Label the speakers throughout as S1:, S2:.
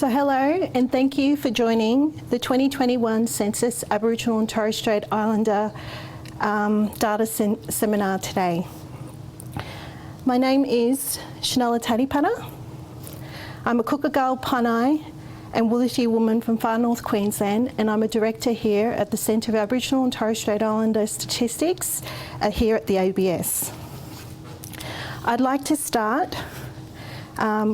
S1: So hello and thank you for joining the 2021 Census Aboriginal and Torres Strait Islander Data Seminar today. My name is Shonella Tatipata. I'm a Kookagal, Panai and Wooliti woman from far north Queensland, and I'm a director here at the Centre of Aboriginal and Torres Strait Islander Statistics here at the ABS. I'd like to start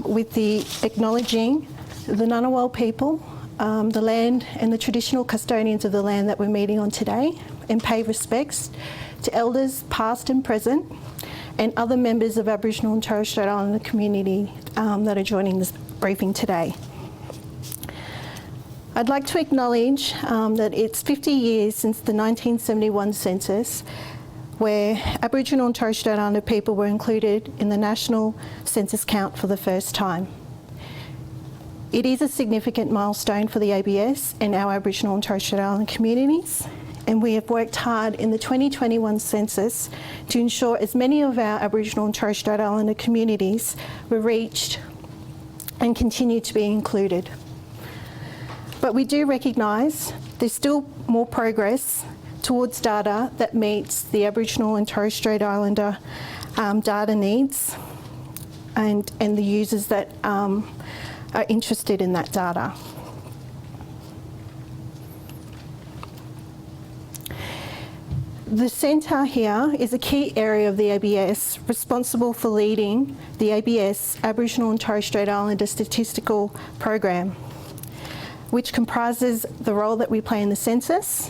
S1: with the acknowledging the Ngunnawal people, the land and the traditional custodians of the land that we're meeting on today, and pay respects to elders past and present and other members of Aboriginal and Torres Strait Islander community that are joining this briefing today. I'd like to acknowledge that it's 50 years since the 1971 census, where Aboriginal and Torres Strait Islander people were included in the national census count for the first time. It is a significant milestone for the ABS and our Aboriginal and Torres Strait Islander communities, and we have worked hard in the 2021 census to ensure as many of our Aboriginal and Torres Strait Islander communities were reached and continue to be included. But we do recognise there's still more progress towards data that meets the Aboriginal and Torres Strait Islander data needs and the users that are interested in that data. The centre here is a key area of the ABS responsible for leading the ABS Aboriginal and Torres Strait Islander statistical program, which comprises the role that we play in the census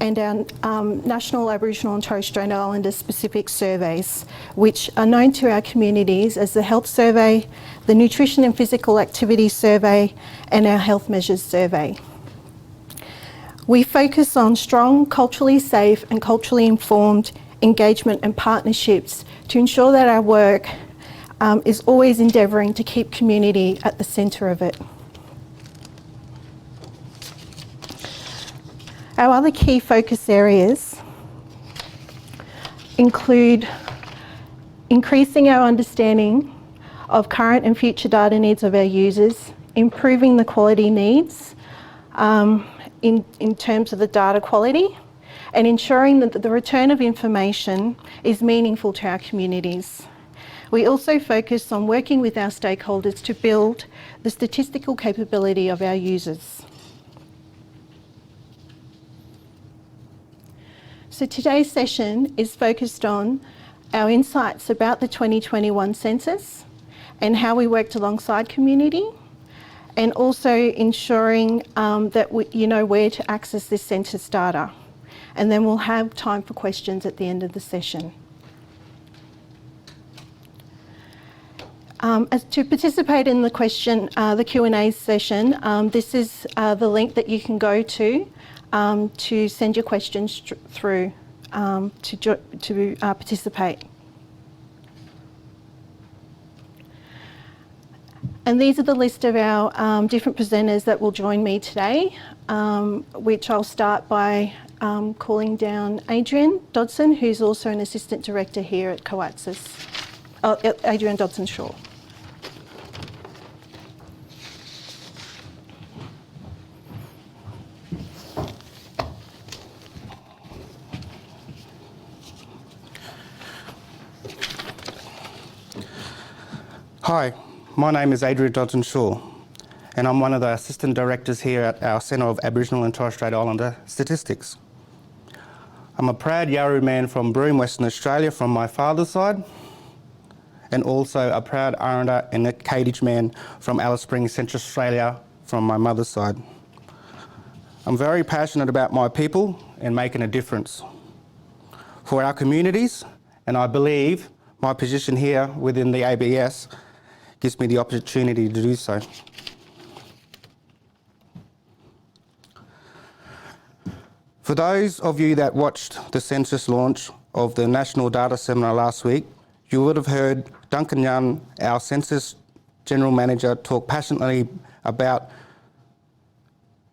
S1: and our national Aboriginal and Torres Strait Islander specific surveys, which are known to our communities as the Health Survey, the Nutrition and Physical Activity Survey, and our Health Measures Survey. We focus on strong, culturally safe and culturally informed engagement and partnerships to ensure that our work is always endeavouring to keep community at the centre of it. Our other key focus areas include increasing our understanding of current and future data needs of our users, improving the quality needs in terms of the data quality, and ensuring that the return of information is meaningful to our communities. We also focus on working with our stakeholders to build the statistical capability of our users. So today's session is focused on our insights about the 2021 census and how we worked alongside community, and also ensuring that you know where to access this census data. And then we'll have time for questions at the end of the session. As to participate in the Q&A session, this is the link that you can go to send your questions through to participate. And these are the list of our different presenters that will join me today, which I'll start by calling down Adrian Dodson, who's also an Assistant Director here at Adrian Dodson-Shaw.
S2: Hi, my name is Adrian Dodson-Shaw, and I'm one of the Assistant Directors here at our Centre of Aboriginal and Torres Strait Islander Statistics. I'm a proud Yarru man from Broome, Western Australia from my father's side, and also a proud Aranda and Kadich man from Alice Springs, Central Australia from my mother's side. I'm very passionate about my people and making a difference for our communities, and I believe my position here within the ABS gives me the opportunity to do so. For those of you that watched the census launch of the National Data Seminar last week, you would have heard Duncan Young, our Census General Manager, talk passionately about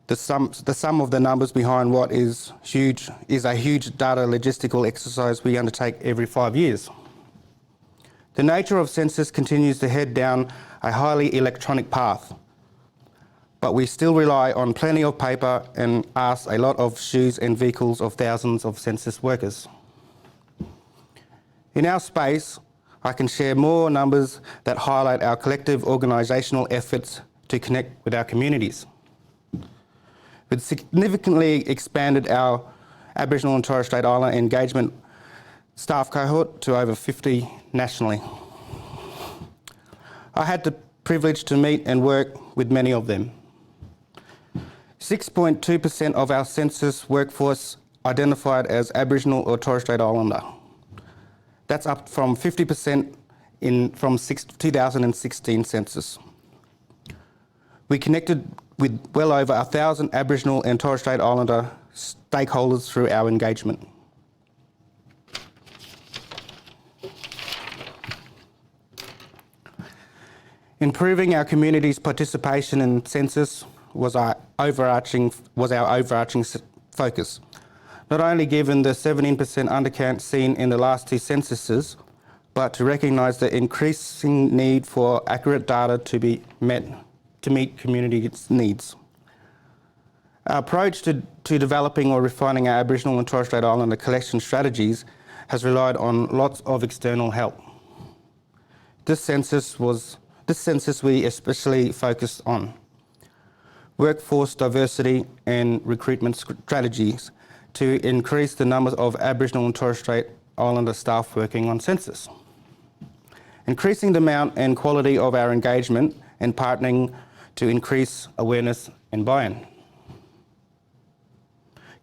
S2: the sum of the numbers behind what is a huge data logistical exercise we undertake every 5 years. The nature of census continues to head down a highly electronic path. but we still rely on plenty of paper and ask a lot of shoes and vehicles of thousands of census workers. In our space, I can share more numbers that highlight our collective organisational efforts to connect with our communities. We've significantly expanded our Aboriginal and Torres Strait Islander engagement staff cohort to over 50 nationally. I had the privilege to meet and work with many of them. 6.2% of our census workforce identified as Aboriginal or Torres Strait Islander. That's up from 50% from 2016 census. We connected with well over 1,000 Aboriginal and Torres Strait Islander stakeholders through our engagement. Improving our community's participation in census was our overarching focus. Not only given the 17% undercount seen in the last two censuses, but to recognise the increasing need for accurate data to meet community needs. Our approach to developing or refining our Aboriginal and Torres Strait Islander collection strategies has relied on lots of external help. This census we especially focused on workforce diversity and recruitment strategies to increase the numbers of Aboriginal and Torres Strait Islander staff working on census. Increasing the amount and quality of our engagement and partnering to increase awareness and buy-in.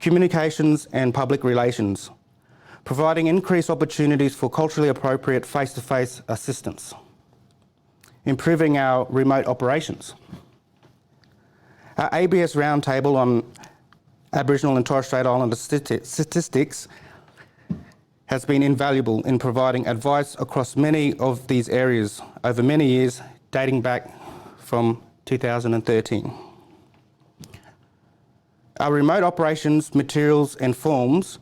S2: Communications and public relations, providing increased opportunities for culturally appropriate face-to-face assistance. Improving our remote operations. Our ABS roundtable on Aboriginal and Torres Strait Islander statistics has been invaluable in providing advice across many of these areas over many years, dating back from 2013. Our remote operations materials and forms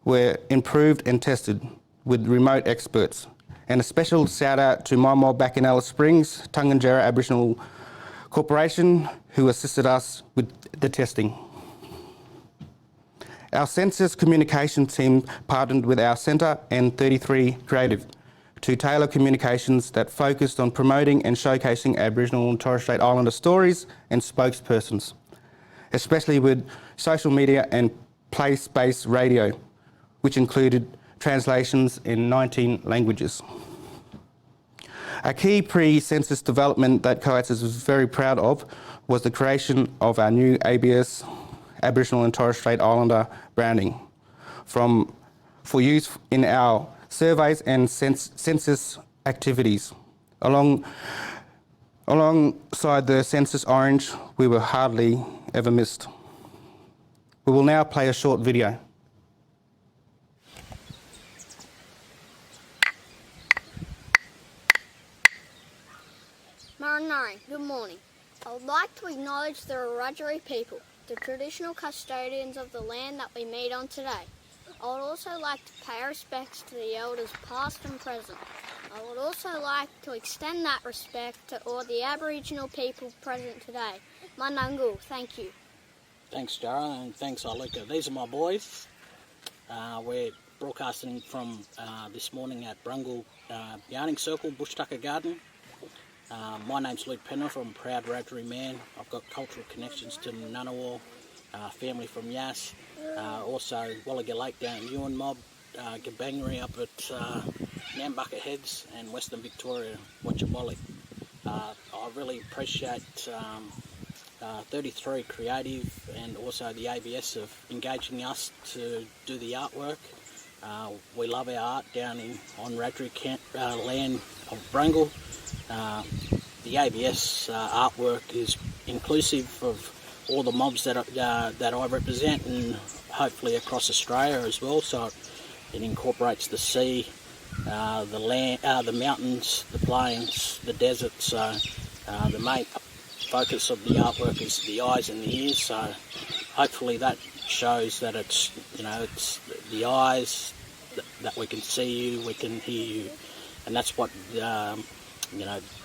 S2: were improved and tested with remote experts. And a special shout out to Mowle back in Alice Springs, Tungunjara Aboriginal Corporation, who assisted us with the testing. Our census communication team partnered with our centre and 33 Creative to tailor communications that focused on promoting and showcasing Aboriginal and Torres Strait Islander stories and spokespersons, especially with social media and place-based radio, which included translations in 19 languages. A key pre-census development that COATS was very proud of was the creation of our new ABS, Aboriginal and Torres Strait Islander branding for use in our surveys and census activities. Alongside the census orange, we were hardly ever missed. We will now play a short video.
S3: Marinari, good morning. I would like to acknowledge the Wiradjuri people, the traditional custodians of the land that we meet on today. I would also like to pay respects to the elders past and present. I would also like to extend that respect to all the Aboriginal people present today. Manangu, thank you.
S4: Thanks, Jara, and thanks, Alika. These are my boys. We're broadcasting from this morning at Brungle Yarning Circle, Bush Tucker Garden. My name's Luke Penrith. I'm a proud Wiradjuri man. I've got cultural connections to Ngunnawal, family from Yass, also Wallaga Lake down in Ewan Mob, Gabangari up at Nambucca Heads, and Western Victoria, Watchaboli. I really appreciate 33 Creative and also the ABS of engaging us to do the artwork. We love our art down on Wiradjuri land of Brungle. The ABS artwork is inclusive of all the mobs that I represent, and hopefully across Australia as well. So it incorporates the sea, the land, the mountains, the plains, the desert. So the main focus of the artwork is the eyes and the ears. So hopefully that shows that it's the eyes that we can see you, we can hear you, and that's what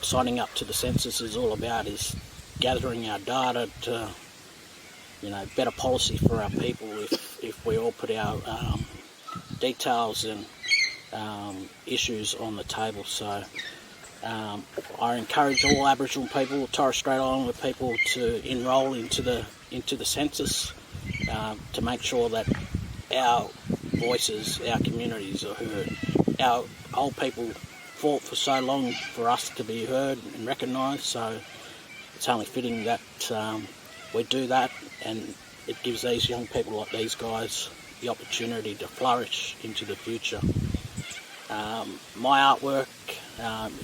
S4: signing up to the census is all about, is gathering our data to, better policy for our people if we all put our details and issues on the table. So I encourage all Aboriginal people, Torres Strait Islander people, to enrol into the census to make sure that our voices, our communities are heard. Our old people fought for so long for us to be heard and recognised, so it's only fitting that we do that, and it gives these young people like these guys the opportunity to flourish into the future. My artwork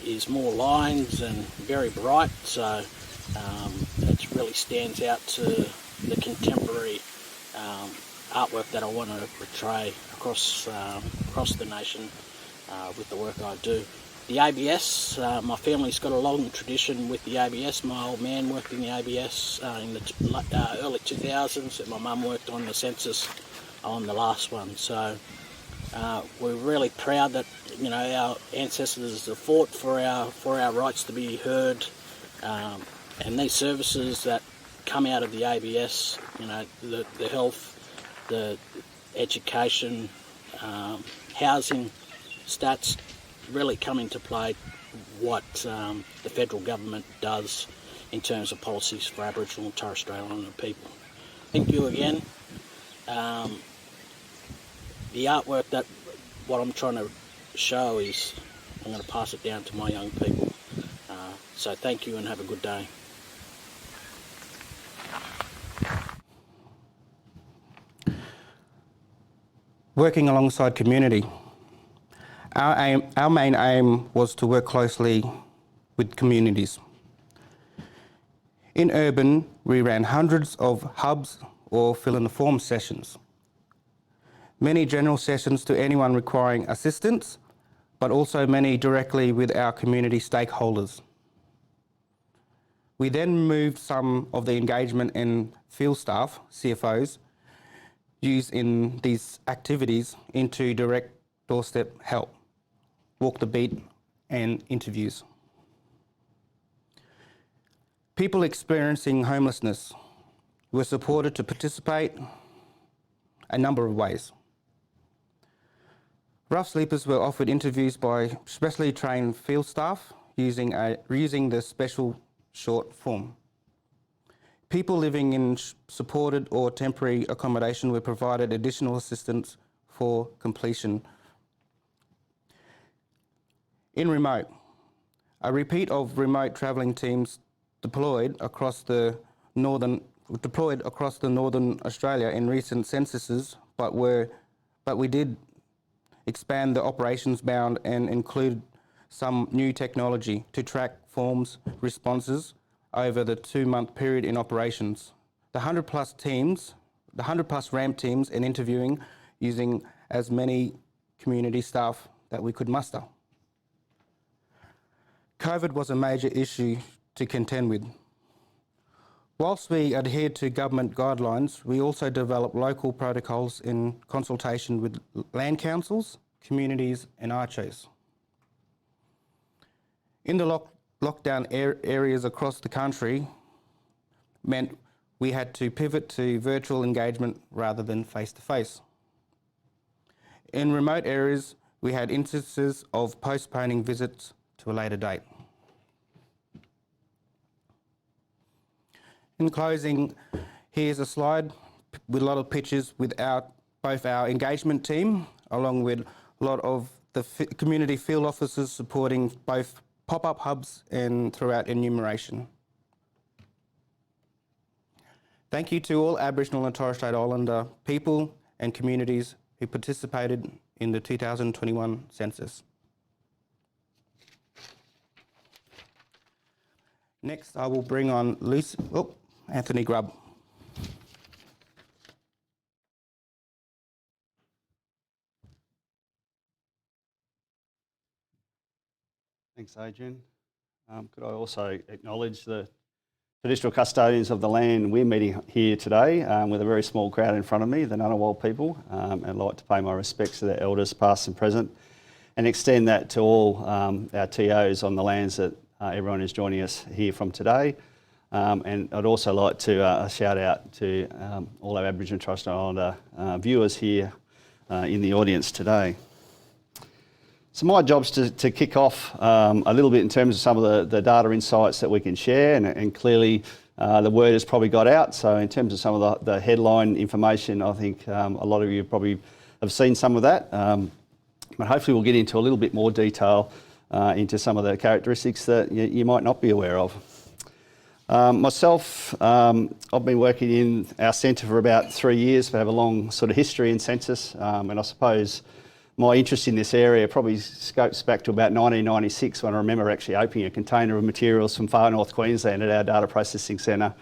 S4: is more lines and very bright, so it really stands out to the contemporary artwork that I want to portray across the nation with the work I do. The ABS, my family's got a long tradition with the ABS. My old man worked in the ABS in the early 2000s, and my mum worked on the census on the last one. So we're really proud that our ancestors have fought for our rights to be heard, and these services that come out of the ABS, the health, the education, housing, stats, really come into play what the federal government does in terms of policies for Aboriginal and Torres Strait Islander people. Thank you again. The artwork that what I'm trying to show is, I'm going to pass it down to my young people. So thank you and have a good day.
S2: Working alongside community. Our main aim was to work closely with communities. In urban, we ran hundreds of hubs or fill-in-the-form sessions. Many general sessions to anyone requiring assistance, but also many directly with our community stakeholders. We then moved some of the engagement and field staff, CFOs, used in these activities into direct doorstep help, walk the beat and interviews. People experiencing homelessness were supported to participate a number of ways. Rough sleepers were offered interviews by specially trained field staff using the special short form. People living in supported or temporary accommodation were provided additional assistance for completion. In remote, a repeat of remote travelling teams deployed across the northern Australia in recent censuses, but we did expand the operations bound and include some new technology to track forms responses over the 2-month period in operations. The 100+ ramp teams and interviewing using as many community staff that we could muster. COVID was a major issue to contend with. Whilst we adhered to government guidelines, we also developed local protocols in consultation with land councils, communities and RCHOs. In the lockdown areas across the country meant we had to pivot to virtual engagement rather than face-to-face. In remote areas, we had instances of postponing visits to a later date. In closing, here's a slide with a lot of pictures with both our engagement team, along with a lot of the community field officers supporting both pop-up hubs and throughout enumeration. Thank you to all Aboriginal and Torres Strait Islander people and communities who participated in the 2021 census. Next, I will bring on Anthony Grubb.
S5: Thanks, Adrian. Could I also acknowledge the traditional custodians of the land we're meeting here today with a very small crowd in front of me, the Ngunnawal people, and I'd like to pay my respects to their elders past and present and extend that to all our TOs on the lands that everyone is joining us here from today. And I'd also like to shout out to all our Aboriginal and Torres Strait Islander viewers here in the audience today. So my job's to kick off a little bit in terms of some of the data insights that we can share, and clearly the word has probably got out. So in terms of some of the headline information, I think a lot of you probably have seen some of that. But hopefully we'll get into a little bit more detail into some of the characteristics that you might not be aware of. Myself, I've been working in our centre for about 3 years. We have a long sort of history in census, and I suppose my interest in this area probably scopes back to about 1996, when I remember actually opening a container of materials from far north Queensland at our data processing centre.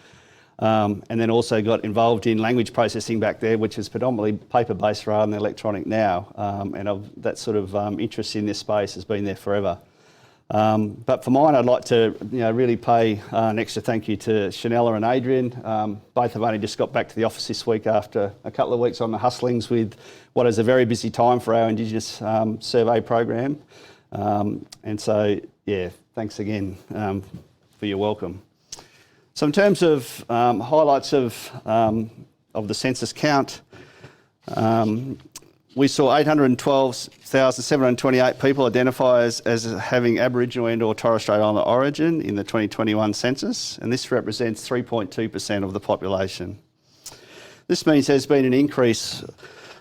S5: And then also got involved in language processing back there, which is predominantly paper-based rather than electronic now. And that sort of interest in this space has been there forever. But for mine, I'd like to really pay an extra thank you to Shonella and Adrian. Both have only just got back to the office this week after a couple of weeks on the hustlings with what is a very busy time for our Indigenous survey program. And so, yeah, thanks again for your welcome. So in terms of highlights of the census count, we saw 812,728 people identify as having Aboriginal and or Torres Strait Islander origin in the 2021 census, and this represents 3.2% of the population. This means there's been an increase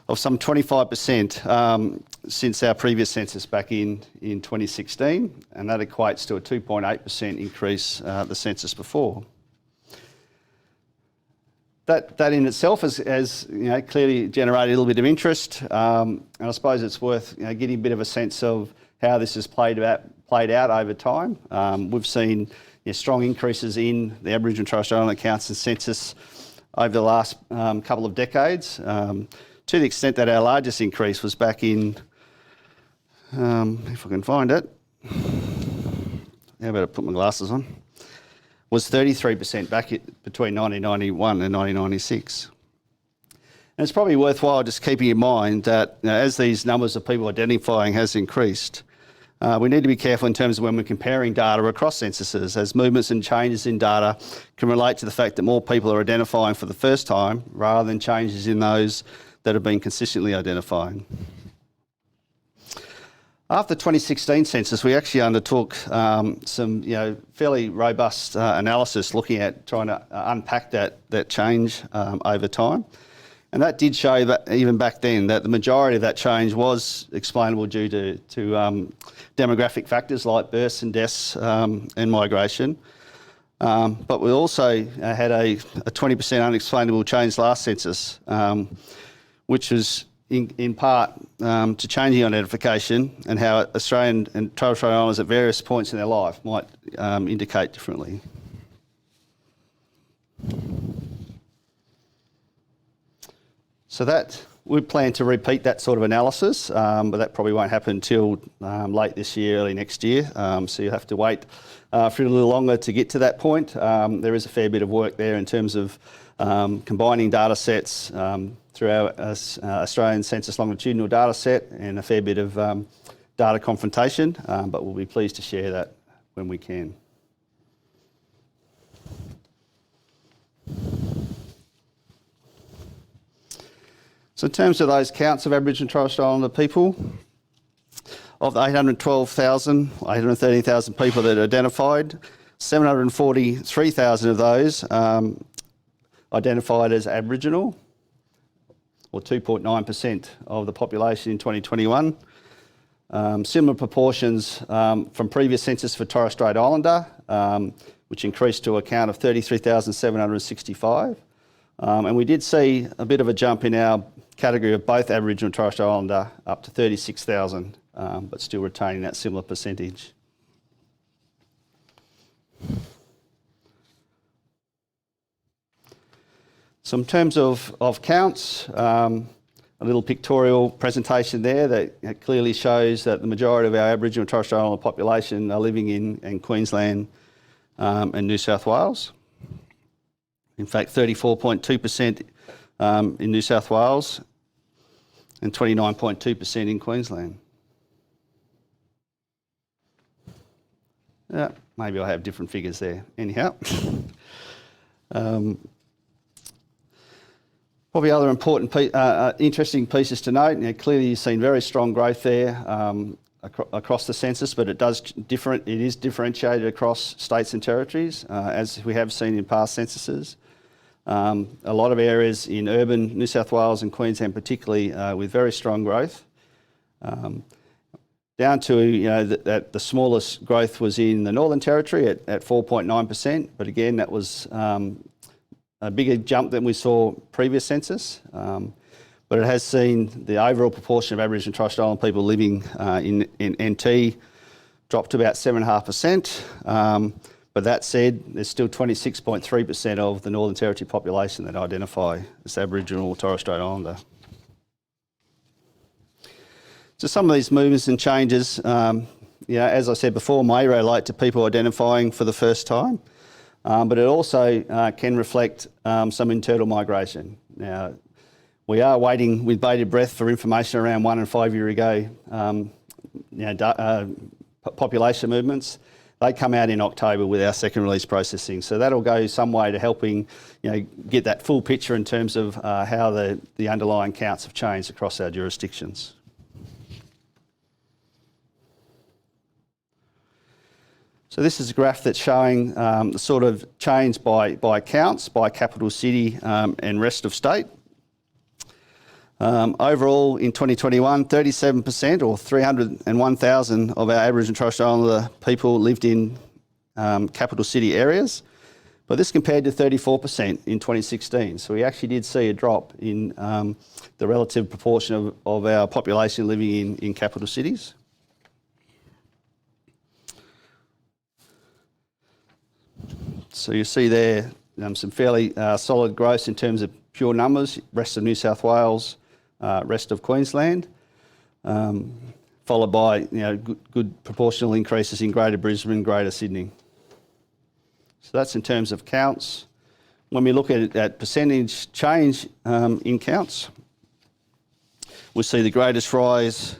S5: of some 25% since our previous census back in 2016, and that equates to a 2.8% increase the census before. That in itself has clearly generated a little bit of interest, and I suppose it's worth getting a bit of a sense of how this has played out over time. We've seen strong increases in the Aboriginal and Torres Strait Islander counts and census over the last couple of decades, to the extent that our largest increase was back in, if I can find it, how about I put my glasses on, was 33% back between 1991 and 1996. And it's probably worthwhile just keeping in mind that as these numbers of people identifying has increased, we need to be careful in terms of when we're comparing data across censuses, as movements and changes in data can relate to the fact that more people are identifying for the first time rather than changes in those that have been consistently identifying. After the 2016 census, we actually undertook some fairly robust analysis looking at trying to unpack that change over time. And that did show that even back then that the majority of that change was explainable due to demographic factors like births and deaths and migration. But we also had a 20% unexplainable change last census, which was in part to changing identification and how Australian and Torres Strait Islanders at various points in their life might indicate differently. So that we plan to repeat that sort of analysis, but that probably won't happen until late this year, early next year. So you'll have to wait for a little longer to get to that point. There is a fair bit of work there in terms of combining data sets through our Australian Census longitudinal data set, and a fair bit of data confrontation, but we'll be pleased to share that when we can. So in terms of those counts of Aboriginal and Torres Strait Islander people, of the 813,000 people that are identified, 743,000 of those identified as Aboriginal, or 2.9% of the population in 2021. Similar proportions from previous census for Torres Strait Islander, which increased to a count of 33,765. And we did see a bit of a jump in our category of both Aboriginal and Torres Strait Islander, up to 36,000, but still retaining that similar percentage. So in terms of counts, a little pictorial presentation there that clearly shows that the majority of our Aboriginal and Torres Strait Islander population are living in Queensland and New South Wales. In fact, 34.2% in New South Wales and 29.2% in Queensland. Maybe I have different figures there. Anyhow. Probably other important, interesting pieces to note. Clearly, you've seen very strong growth there across the census, but it is differentiated across states and territories, as we have seen in past censuses. A lot of areas in urban New South Wales and Queensland, particularly, with very strong growth. Down to that the smallest growth was in the Northern Territory at 4.9%, but again that was a bigger jump than we saw previous census, but it has seen the overall proportion of Aboriginal and Torres Strait Islander people living in NT drop to about 7.5%. But that said, there's still 26.3% of the Northern Territory population that identify as Aboriginal or Torres Strait Islander. So some of these movements and changes, as I said before, may relate to people identifying for the first time. But it also can reflect some internal migration. Now, we are waiting with bated breath for information around 1 and 5 year ago population movements. They come out in October with our second release processing. So that'll go some way to helping get that full picture in terms of how the underlying counts have changed across our jurisdictions. So this is a graph that's showing the sort of change by counts, by capital city and rest of state. Overall, in 2021, 37% or 301,000 of our Aboriginal and Torres Strait Islander people lived in capital city areas, but this compared to 34% in 2016. So we actually did see a drop in the relative proportion of our population living in capital cities. So you see there some fairly solid growth in terms of pure numbers, rest of New South Wales, rest of Queensland, followed by good proportional increases in Greater Brisbane, Greater Sydney. So that's in terms of counts. When we look at percentage change in counts, we see the greatest rise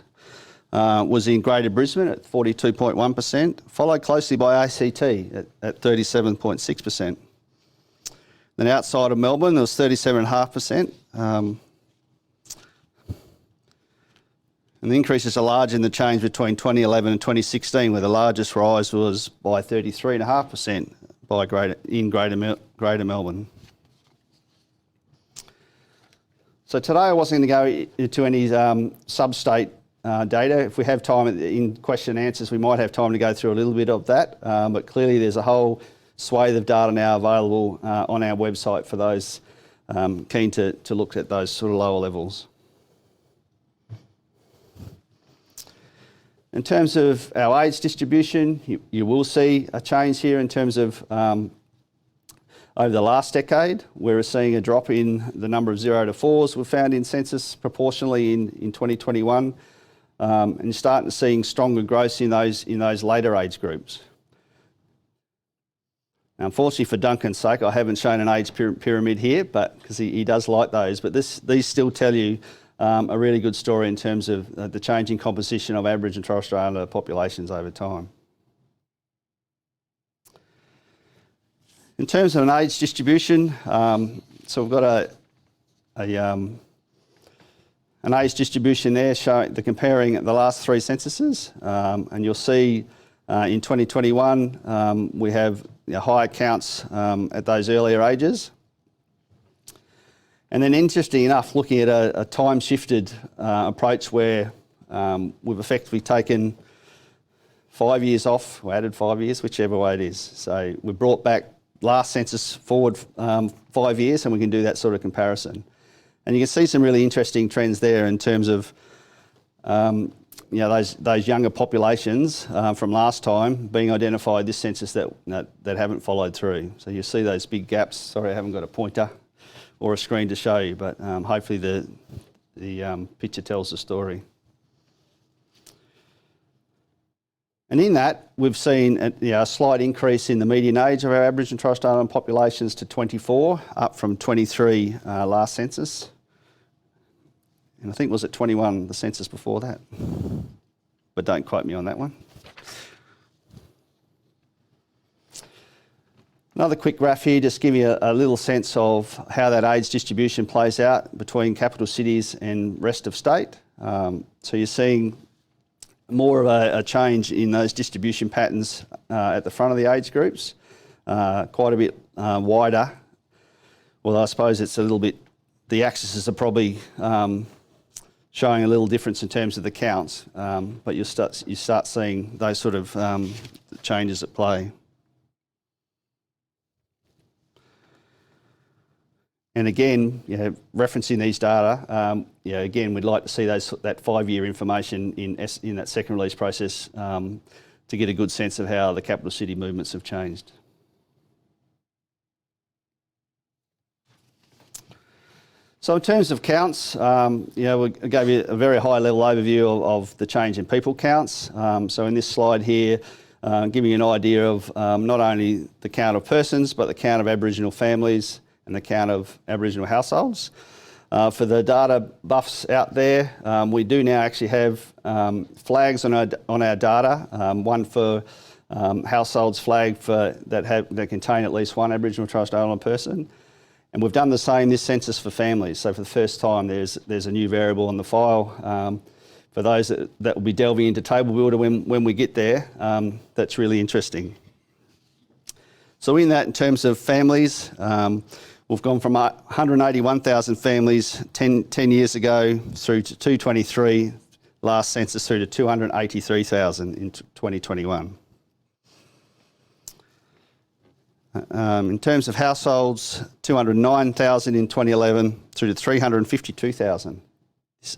S5: was in Greater Brisbane at 42.1%, followed closely by ACT at 37.6%. Then outside of Melbourne, there was 37.5%. And the increases are large in the change between 2011 and 2016, where the largest rise was by 33.5% in Greater Melbourne. So today I wasn't going to go into any sub-state data. If we have time in question and answers, we might have time to go through a little bit of that. But clearly there's a whole swathe of data now available on our website for those keen to look at those sort of lower levels. In terms of our age distribution, you will see a change here in terms of over the last decade. We're seeing a drop in the number of 0 to 4s we've found in census proportionally in 2021. And you're starting to see stronger growth in those later age groups. Now, unfortunately for Duncan's sake, I haven't shown an age pyramid here, but because he does like those. But these still tell you a really good story in terms of the changing composition of Aboriginal and Torres Strait Islander populations over time. In terms of an age distribution, so we've got an age distribution there showing comparing the last 3 censuses, and you'll see in 2021 we have higher counts at those earlier ages. And then interesting enough, looking at a time-shifted approach where we've effectively taken 5 years off, or added 5 years, whichever way it is. So we brought back last census forward 5 years, and we can do that sort of comparison. And you can see some really interesting trends there in terms of those younger populations from last time being identified this census that haven't followed through. So you see those big gaps. Sorry, I haven't got a pointer or a screen to show you, but hopefully the picture tells the story. And in that, we've seen a slight increase in the median age of our Aboriginal and Torres Strait Islander populations to 24, up from 23 last census. And I think was it 21 the census before that? But don't quote me on that one. Another quick graph here, just give you a little sense of how that age distribution plays out between capital cities and rest of state. So you're seeing more of a change in those distribution patterns at the front of the age groups, quite a bit wider. Well, I suppose it's a little bit, the axes are probably showing a little difference in terms of the counts, but you start seeing those sort of changes at play. And again, referencing these data, again, we'd like to see that 5-year information in that second release process to get a good sense of how the capital city movements have changed. So in terms of counts, we gave you a very high level overview of the change in people counts. So in this slide here, giving you an idea of not only the count of persons, but the count of Aboriginal families and the count of Aboriginal households. For the data buffs out there, we do now actually have flags on our data, one for households flagged that contain at least one Aboriginal and Torres Strait Islander person. And we've done the same this census for families. So for the first time, there's a new variable on the file. For those that will be delving into Table Builder when we get there, that's really interesting. So in that, in terms of families, we've gone from 181,000 families 10 years ago through to 223 last census through to 283,000 in 2021. In terms of households, 209,000 in 2011 through to 352,000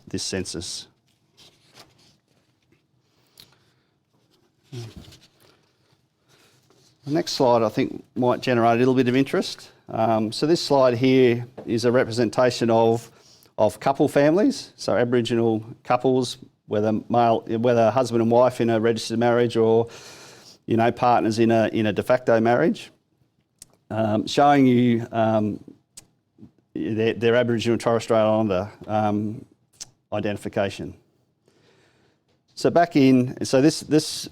S5: this census. The next slide I think might generate a little bit of interest. So this slide here is a representation of couple families, so Aboriginal couples, whether husband and wife in a registered marriage or partners in a de facto marriage. Showing you their Aboriginal and Torres Strait Islander identification. So this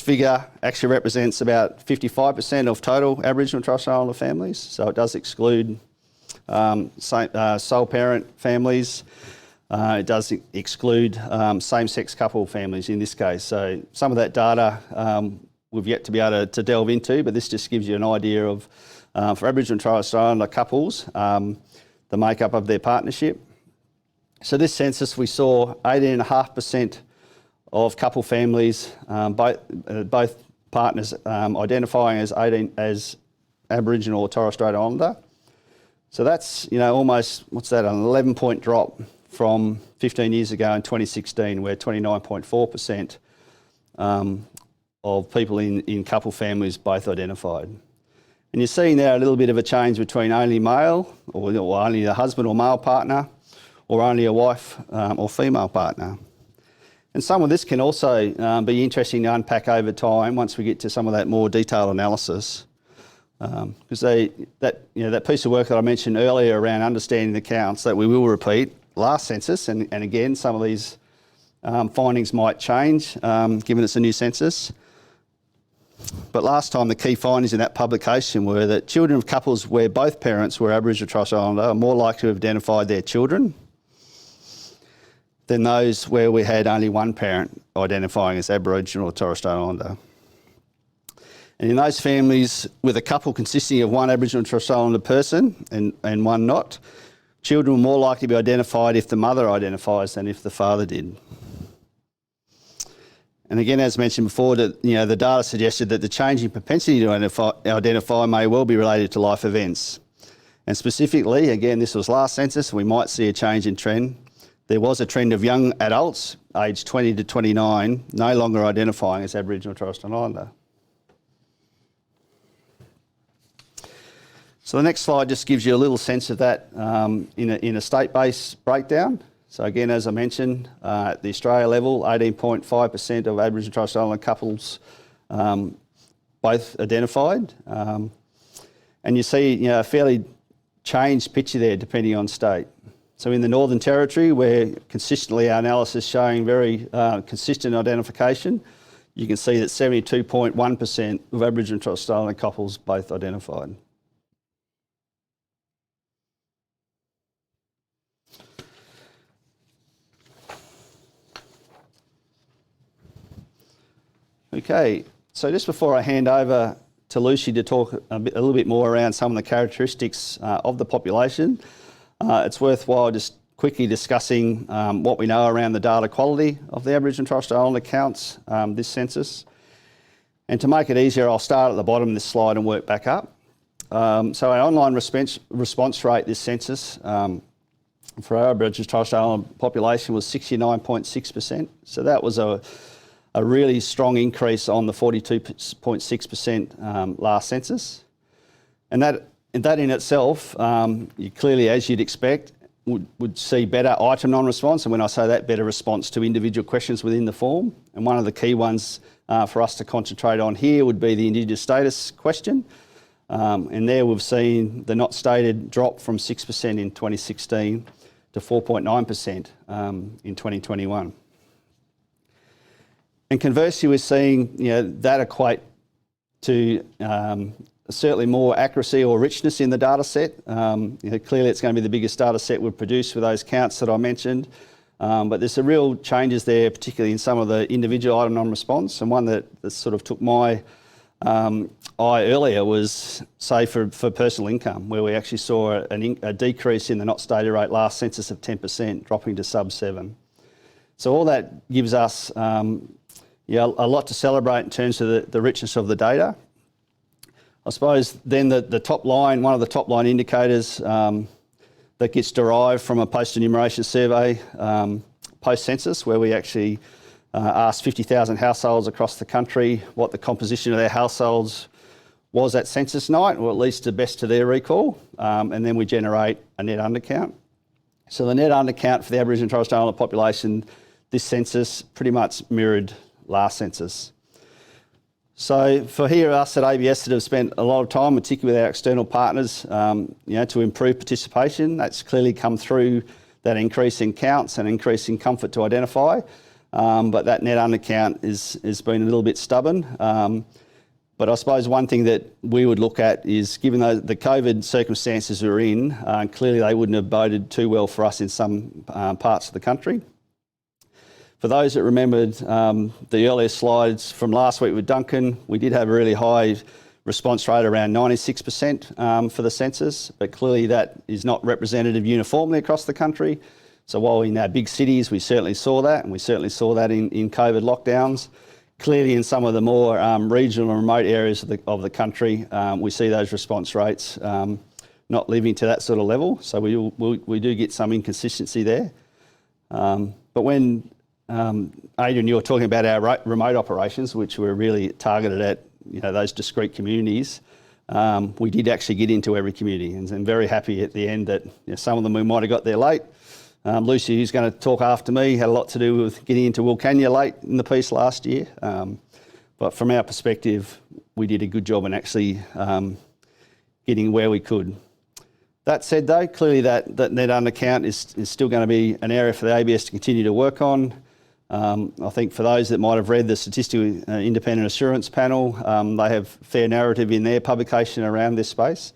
S5: figure actually represents about 55% of total Aboriginal and Torres Strait Islander families. So it does exclude sole parent families. It does exclude same-sex couple families in this case. So some of that data we've yet to be able to delve into, but this just gives you an idea of, for Aboriginal and Torres Strait Islander couples, the makeup of their partnership. So this census we saw 18.5% of couple families, both partners identifying as Aboriginal or Torres Strait Islander. So that's almost, an 11-point drop from 15 years ago in 2016, where 29.4% of people in couple families both identified. And you're seeing there a little bit of a change between only male or only a husband or male partner, or only a wife or female partner. And some of this can also be interesting to unpack over time once we get to some of that more detailed analysis. Because that piece of work that I mentioned earlier around understanding the counts that we will repeat last census, and again, some of these findings might change given it's a new census. But last time the key findings in that publication were that children of couples where both parents were Aboriginal or Torres Strait Islander are more likely to have identified their children than those where we had only one parent identifying as Aboriginal or Torres Strait Islander. And in those families with a couple consisting of one Aboriginal or Torres Strait Islander person and one not, children were more likely to be identified if the mother identifies than if the father did. And again, as mentioned before, that the data suggested that the changing propensity to identify may well be related to life events. And specifically, again, this was last census, we might see a change in trend. There was a trend of young adults, aged 20 to 29, no longer identifying as Aboriginal or Torres Strait Islander. So the next slide just gives you a little sense of that in a state-based breakdown. So again, as I mentioned, at the Australia level, 18.5% of Aboriginal and Torres Strait Islander couples both identified. And you see a fairly changed picture there depending on state. So in the Northern Territory, where consistently our analysis showing very consistent identification, you can see that 72.1% of Aboriginal and Torres Strait Islander couples both identified. Okay, so just before I hand over to Lucy to talk a little bit more around some of the characteristics of the population, it's worthwhile just quickly discussing what we know around the data quality of the Aboriginal and Torres Strait Islander counts this census. And to make it easier, I'll start at the bottom of this slide and work back up. So our online response rate this census for our Aboriginal and Torres Strait Islander population was 69.6%. So that was a really strong increase on the 42.6% last census. And that in itself, you clearly, as you'd expect, would see better item non-response. And when I say that, better response to individual questions within the form. And one of the key ones for us to concentrate on here would be the Indigenous status question. And there we've seen the not stated drop from 6% in 2016 to 4.9% in 2021. And conversely, we're seeing that equate to certainly more accuracy or richness in the data set. Clearly, it's going to be the biggest data set we've produced with those counts that I mentioned. But there's some real changes there, particularly in some of the individual item non-response. And one that sort of took my eye earlier was, say, for personal income, where we actually saw a decrease in the not stated rate last census of 10%, dropping to sub 7. So all that gives us a lot to celebrate in terms of the richness of the data. I suppose then the top line, one of the top line indicators that gets derived from a post-enumeration survey post-census, where we actually asked 50,000 households across the country what the composition of their households was at census night, or at least the best to their recall, and then we generate a net undercount. So the net undercount for the Aboriginal and Torres Strait Islander population this census pretty much mirrored last census. So for us at ABS that have spent a lot of time, particularly with our external partners, to improve participation, that's clearly come through that increase in counts and increase in comfort to identify. But that net undercount has been a little bit stubborn. But I suppose one thing that we would look at is, given the COVID circumstances we're in, clearly they wouldn't have boded too well for us in some parts of the country. For those that remembered the earlier slides from last week with Duncan, we did have a really high response rate, around 96% for the census, but clearly that is not representative uniformly across the country. So while in our big cities we certainly saw that, and we certainly saw that in COVID lockdowns, clearly in some of the more regional and remote areas of the country, we see those response rates not living to that sort of level. So we do get some inconsistency there. But when Adrian, you were talking about our remote operations, which were really targeted at those discrete communities. We did actually get into every community, and I'm very happy at the end that some of them we might have got there late. Lucy, who's going to talk after me, had a lot to do with getting into Wilcannia late in the piece last year. But from our perspective, we did a good job in actually getting where we could. That said, though, clearly that net undercount is still going to be an area for the ABS to continue to work on. I think for those that might have read the Statistical Independent Assurance Panel, they have fair narrative in their publication around this space,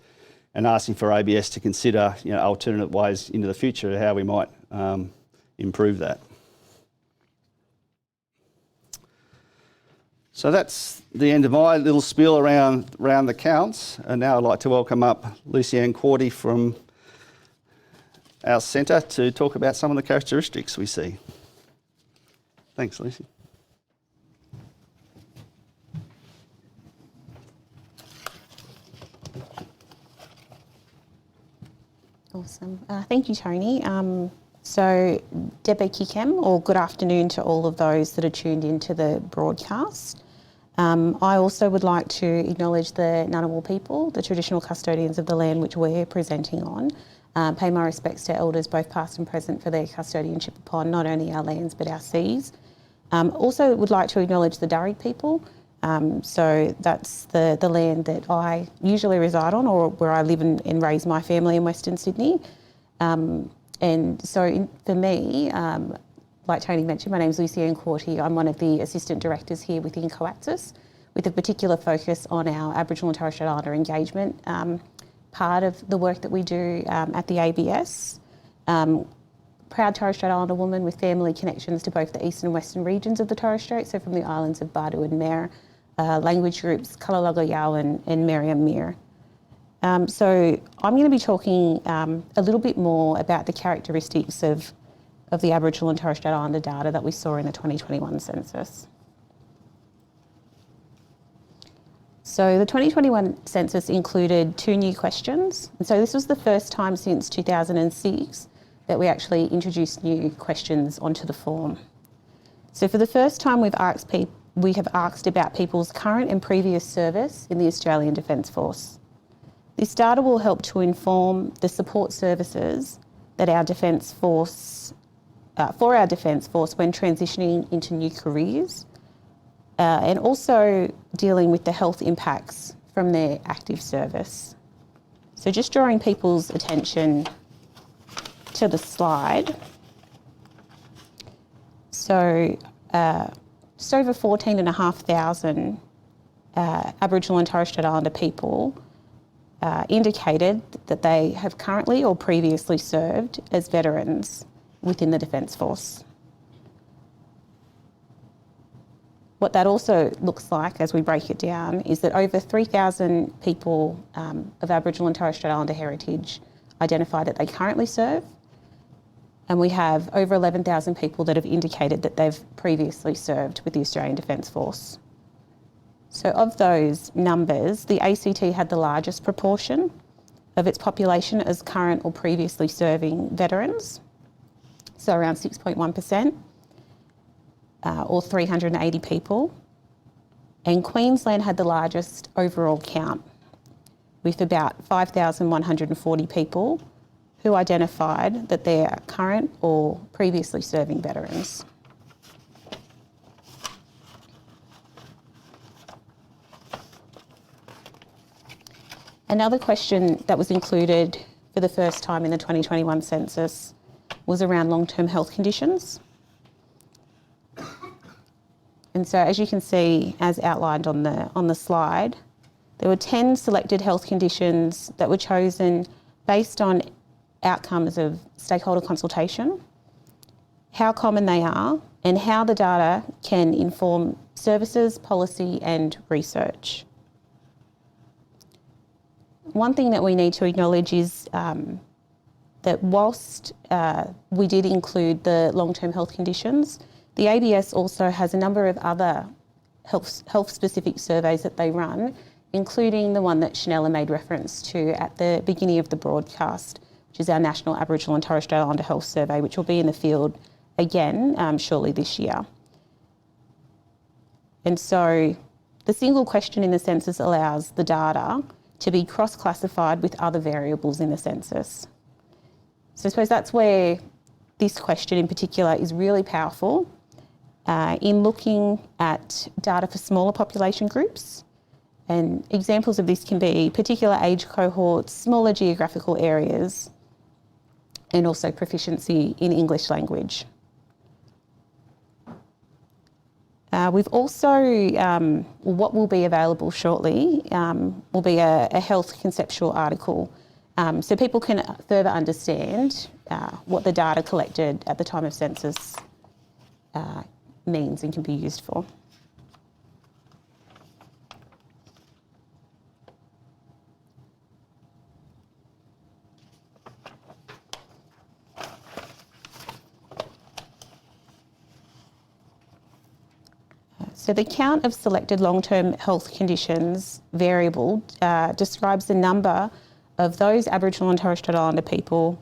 S5: and asking for ABS to consider alternate ways into the future how we might improve that. So that's the end of my little spiel around the counts, and now I'd like to welcome up Lucy-Anne Quartey from our centre to talk about some of the characteristics we see. Thanks, Lucy.
S6: Awesome. Thank you, Tony. So, Debe Kikem, or good afternoon to all of those that are tuned into the broadcast. I also would like to acknowledge the Ngunnawal people, the traditional custodians of the land which we're presenting on. Pay my respects to elders, both past and present, for their custodianship upon not only our lands but our seas. Also would like to acknowledge the Darug people. So that's the land that I usually reside on, or where I live and raise my family in Western Sydney. And so for me, like Tony mentioned, my name is Quartey. I'm one of the assistant directors here within Census, with a particular focus on our Aboriginal and Torres Strait Islander engagement part of the work that we do at the ABS. Proud Torres Strait Islander woman with family connections to both the eastern and western regions of the Torres Strait, so from the islands of Badu and Mare, language groups Kalalaga Yao and Meriam Mir. So I'm going to be talking a little bit more about the characteristics of the Aboriginal and Torres Strait Islander data that we saw in the 2021 census. So the 2021 census included 2 new questions. And so this was the first time since 2006 that we actually introduced new questions onto the form. So for the first time we have asked about people's current and previous service in the Australian Defence Force. This data will help to inform the support services that our Defence Force, for our Defence Force when transitioning into new careers, and also dealing with the health impacts from their active service. So just drawing people's attention to the slide. So just over 14,500 Aboriginal and Torres Strait Islander people indicated that they have currently or previously served as veterans within the Defence Force. What that also looks like as we break it down is that over 3,000 people of Aboriginal and Torres Strait Islander heritage identify that they currently serve, and we have over 11,000 people that have indicated that they've previously served with the Australian Defence Force. So of those numbers, the ACT had the largest proportion of its population as current or previously serving veterans, so around 6.1%. Or 380 people, and Queensland had the largest overall count with about 5,140 people who identified that they are current or previously serving veterans. Another question that was included for the first time in the 2021 census was around long-term health conditions. And so as you can see, as outlined on the slide, there were 10 selected health conditions that were chosen based on outcomes of stakeholder consultation, how common they are, and how the data can inform services, policy, and research. One thing that we need to acknowledge is that whilst we did include the long-term health conditions, the ABS also has a number of other health-specific surveys that they run, including the one that Shonella made reference to at the beginning of the broadcast, which is our National Aboriginal and Torres Strait Islander Health Survey, which will be in the field again shortly this year. And so the single question in the census allows the data to be cross-classified with other variables in the census. So I suppose that's where this question in particular is really powerful. In looking at data for smaller population groups, and examples of this can be particular age cohorts, smaller geographical areas, and also proficiency in English language. We've also, what will be available shortly, will be a health conceptual article, so people can further understand what the data collected at the time of census means and can be used for. So the count of selected long-term health conditions variable describes the number of those Aboriginal and Torres Strait Islander people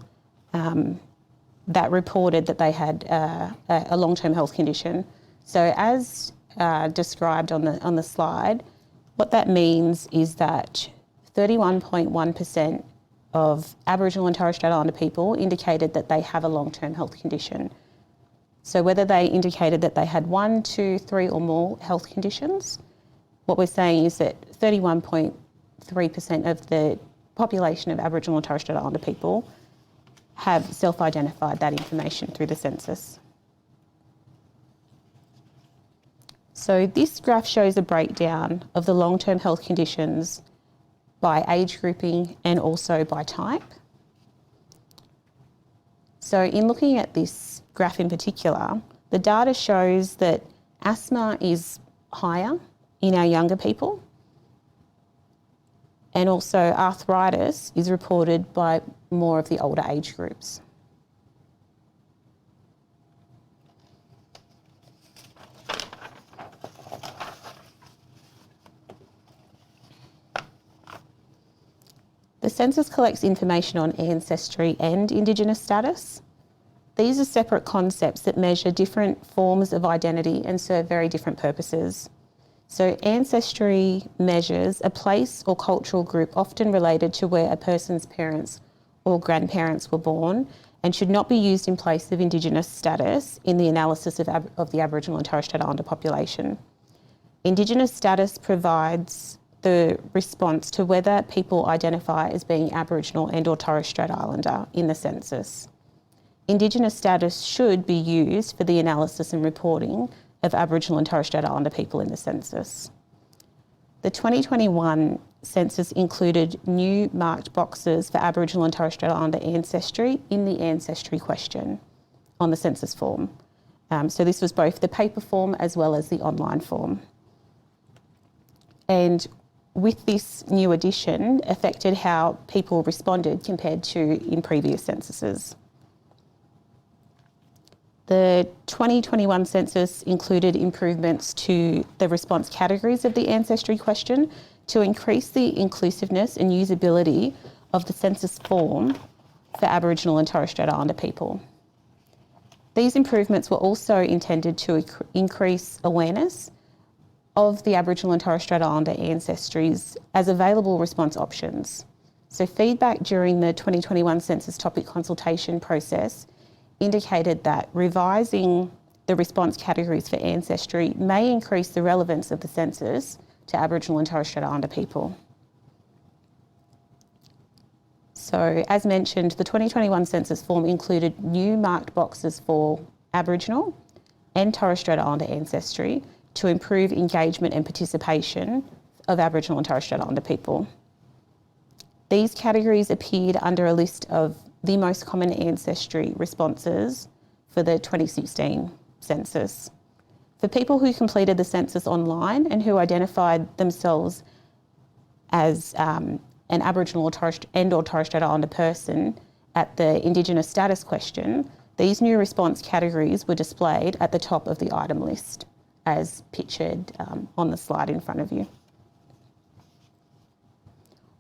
S6: that reported that they had a long-term health condition. So as described on the slide, what that means is that 31.1% of Aboriginal and Torres Strait Islander people indicated that they have a long-term health condition. So whether they indicated that they had 1, 2, 3 or more health conditions, what we're saying is that 31.3% of the population of Aboriginal and Torres Strait Islander people have self-identified that information through the census. So this graph shows a breakdown of the long-term health conditions by age grouping and also by type. So in looking at this graph in particular, the data shows that asthma is higher in our younger people, and also arthritis is reported by more of the older age groups. The census collects information on ancestry and Indigenous status. These are separate concepts that measure different forms of identity and serve very different purposes. So ancestry measures a place or cultural group often related to where a person's parents or grandparents were born and should not be used in place of Indigenous status in the analysis of the Aboriginal and Torres Strait Islander population. Indigenous status provides the response to whether people identify as being Aboriginal and or Torres Strait Islander in the census. Indigenous status should be used for the analysis and reporting of Aboriginal and Torres Strait Islander people in the census. The 2021 census included new marked boxes for Aboriginal and Torres Strait Islander ancestry in the ancestry question on the census form. So this was both the paper form as well as the online form. And with this new addition, affected how people responded compared to in previous censuses. The 2021 census included improvements to the response categories of the ancestry question to increase the inclusiveness and usability of the census form for Aboriginal and Torres Strait Islander people. These improvements were also intended to increase awareness of the Aboriginal and Torres Strait Islander ancestries as available response options. So feedback during the 2021 census topic consultation process indicated that revising the response categories for ancestry may increase the relevance of the census to Aboriginal and Torres Strait Islander people. So as mentioned, the 2021 census form included new marked boxes for Aboriginal and Torres Strait Islander ancestry to improve engagement and participation of Aboriginal and Torres Strait Islander people. These categories appeared under a list of the most common ancestry responses for the 2016 census. For people who completed the census online and who identified themselves as an Aboriginal or Torres Strait Islander person at the Indigenous status question, these new response categories were displayed at the top of the item list, as pictured on the slide in front of you.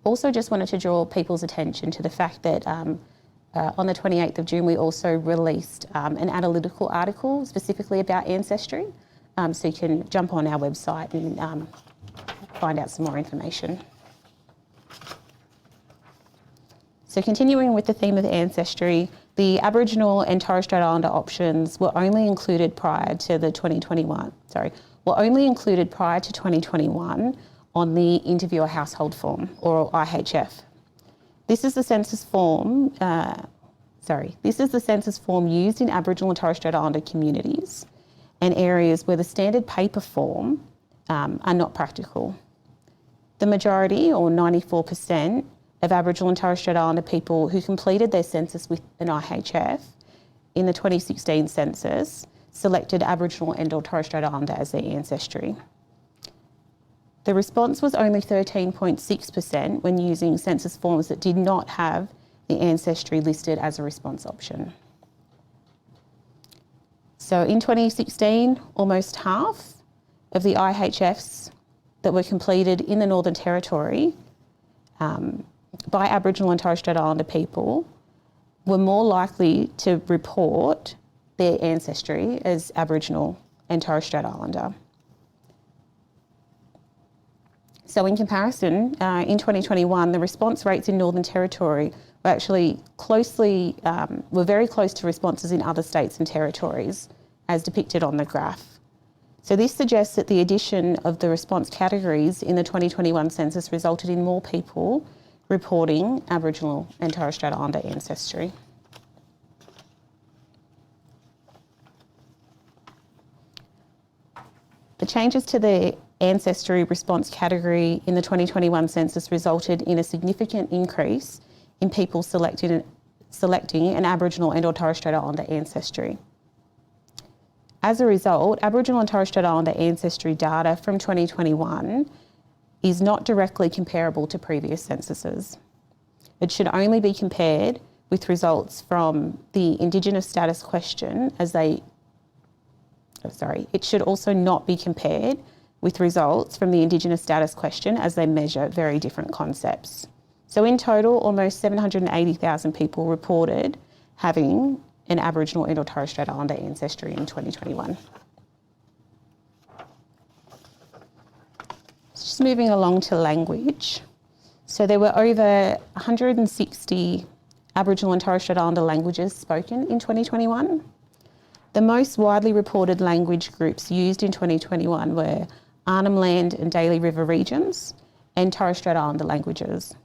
S6: Also just wanted to draw people's attention to the fact that on the 28th of June we also released an analytical article specifically about ancestry, so you can jump on our website and find out some more information. So continuing with the theme of ancestry, the Aboriginal and Torres Strait Islander options were only included prior to 2021 on the Interviewer Household Form, or IHF. This is the census form used in Aboriginal and Torres Strait Islander communities and areas where the standard paper form are not practical. The majority, or 94%, of Aboriginal and Torres Strait Islander people who completed their census with an IHF in the 2016 census selected Aboriginal and or Torres Strait Islander as their ancestry. The response was only 13.6% when using census forms that did not have the ancestry listed as a response option. So in 2016, almost half of the IHFs that were completed in the Northern Territory by Aboriginal and Torres Strait Islander people were more likely to report their ancestry as Aboriginal and Torres Strait Islander. So in comparison, in 2021, the response rates in Northern Territory were actually very close to responses in other states and territories, as depicted on the graph. So this suggests that the addition of the response categories in the 2021 census resulted in more people reporting Aboriginal and Torres Strait Islander ancestry. The changes to the ancestry response category in the 2021 census resulted in a significant increase in people selecting an Aboriginal and or Torres Strait Islander ancestry. As a result, Aboriginal and Torres Strait Islander ancestry data from 2021 is not directly comparable to previous censuses. It should only be compared with results from the Indigenous status question it should also not be compared with results from the Indigenous status question as they measure very different concepts. So in total, almost 780,000 people reported having an Aboriginal and or Torres Strait Islander ancestry in 2021. Just moving along to language. So there were over 160 Aboriginal and Torres Strait Islander languages spoken in 2021. The most widely reported language groups used in 2021 were Arnhem Land and Daly River regions and Torres Strait Islander languages.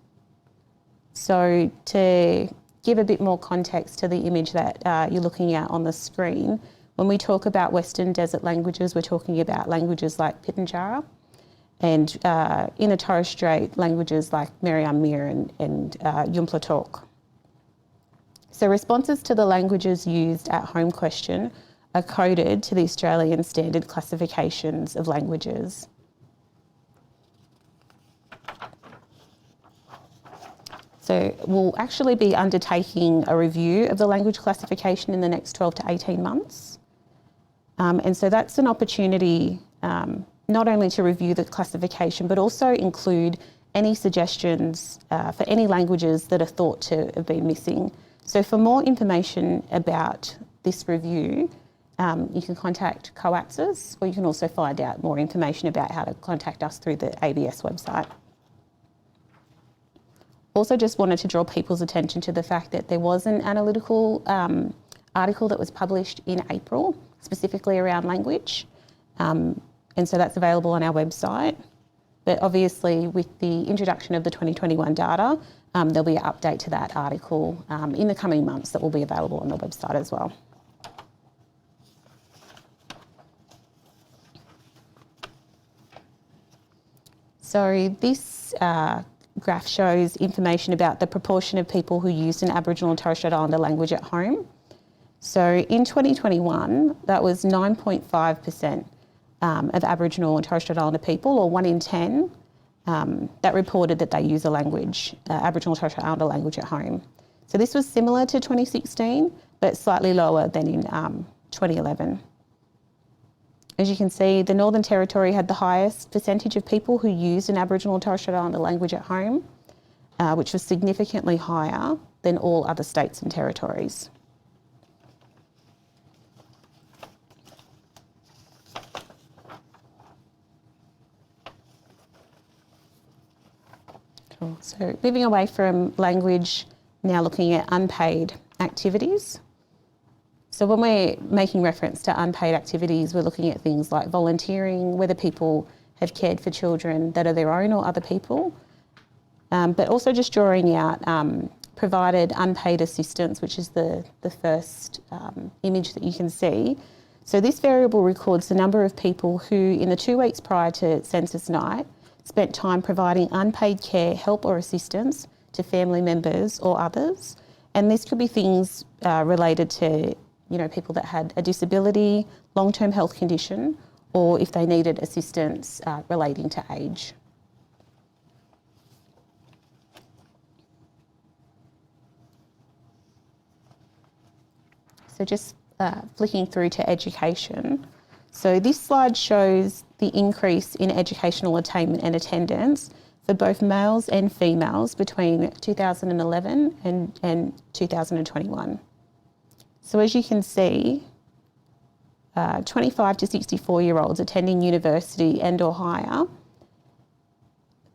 S6: So to give a bit more context to the image that you're looking at on the screen, when we talk about Western Desert languages, we're talking about languages like Pitjantjatjara, and in the Torres Strait, languages like Meriam Mir and Yumplatalk. So responses to the languages used at home question are coded to the Australian standard classifications of languages. So we'll actually be undertaking a review of the language classification in the next 12 to 18 months. And so that's an opportunity not only to review the classification, but also include any suggestions for any languages that are thought to have been missing. So for more information about this review, you can contact COATSIS, or you can also find out more information about how to contact us through the ABS website. Also just wanted to draw people's attention to the fact that there was an analytical article that was published in April, specifically around language. And so that's available on our website. But obviously with the introduction of the 2021 data, there'll be an update to that article in the coming months that will be available on the website as well. So this graph shows information about the proportion of people who used an Aboriginal and Torres Strait Islander language at home. So in 2021, that was 9.5% of Aboriginal and Torres Strait Islander people, or 1 in 10, that reported that they use a language, Aboriginal and Torres Strait Islander language at home. So this was similar to 2016, but slightly lower than in 2011. As you can see, the Northern Territory had the highest percentage of people who used an Aboriginal and Torres Strait Islander language at home, which was significantly higher than all other states and territories. Cool. So moving away from language, now looking at unpaid activities. So when we're making reference to unpaid activities, we're looking at things like volunteering, whether people have cared for children that are their own or other people, but also just drawing out provided unpaid assistance, which is the first image that you can see. So this variable records the number of people who, in the 2 weeks prior to census night, spent time providing unpaid care, help or assistance to family members or others. And this could be things related to people that had a disability, long-term health condition, or if they needed assistance relating to age. So just flicking through to education. So this slide shows the increase in educational attainment and attendance for both males and females between 2011 and 2021. So as you can see, 25 to 64-year-olds attending university and or higher,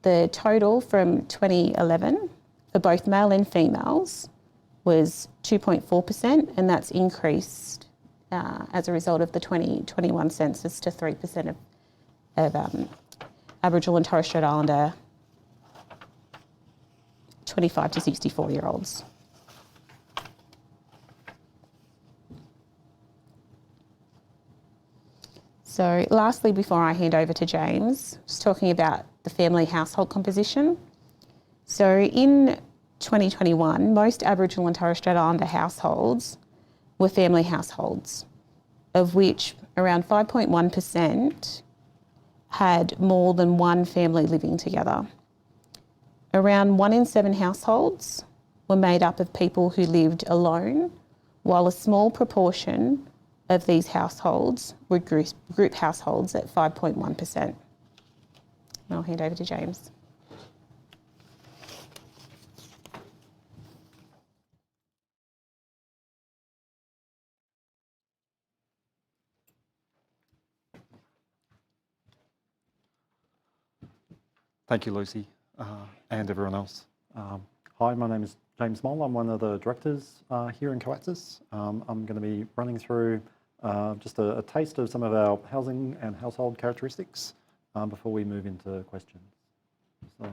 S6: the total from 2011 for both male and females was 2.4%, and that's increased as a result of the 2021 census to 3% of Aboriginal and Torres Strait Islander 25 to 64-year-olds. So lastly, before I hand over to James, just talking about the family household composition. So in 2021, most Aboriginal and Torres Strait Islander households were family households, of which around 5.1% had more than one family living together. Around 1 in 7 households were made up of people who lived alone, while a small proportion of these households were group households at 5.1%. And I'll hand over to James.
S7: Thank you, Lucy, and everyone else. Hi, my name is James Mowle. I'm one of the directors here in Census. I'm going to be running through just a taste of some of our housing and household characteristics before we move into questions. So,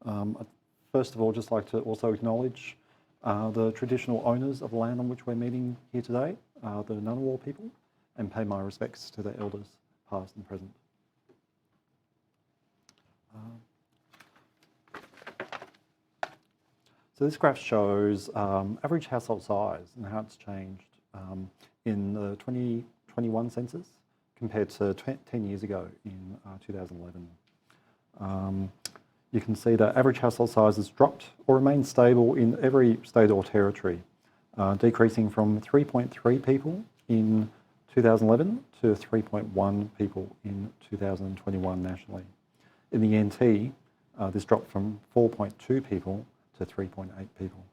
S7: I'd first of all, just like to also acknowledge the traditional owners of the land on which we're meeting here today, the Ngunnawal people, and pay my respects to the elders, past and present. So this graph shows average household size and how it's changed in the 2021 census compared to 10 years ago in 2011. You can see that average household size has dropped or remained stable in every state or territory, decreasing from 3.3 people in 2011 to 3.1 people in 2021 nationally. In the NT, this dropped from 4.2 people to 3.8 people.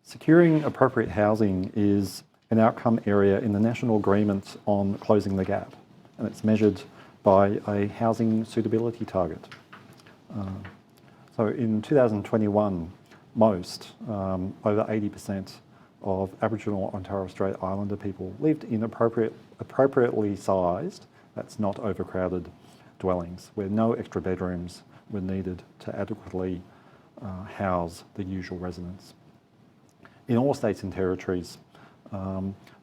S7: Securing appropriate housing is an outcome area in the National Agreement on Closing the Gap, and it's measured by a housing suitability target. So in 2021, most, over 80% of Aboriginal and Torres Strait Islander people lived in appropriately sized, that's not overcrowded, dwellings where no extra bedrooms were needed to adequately house the usual residents. In all states and territories,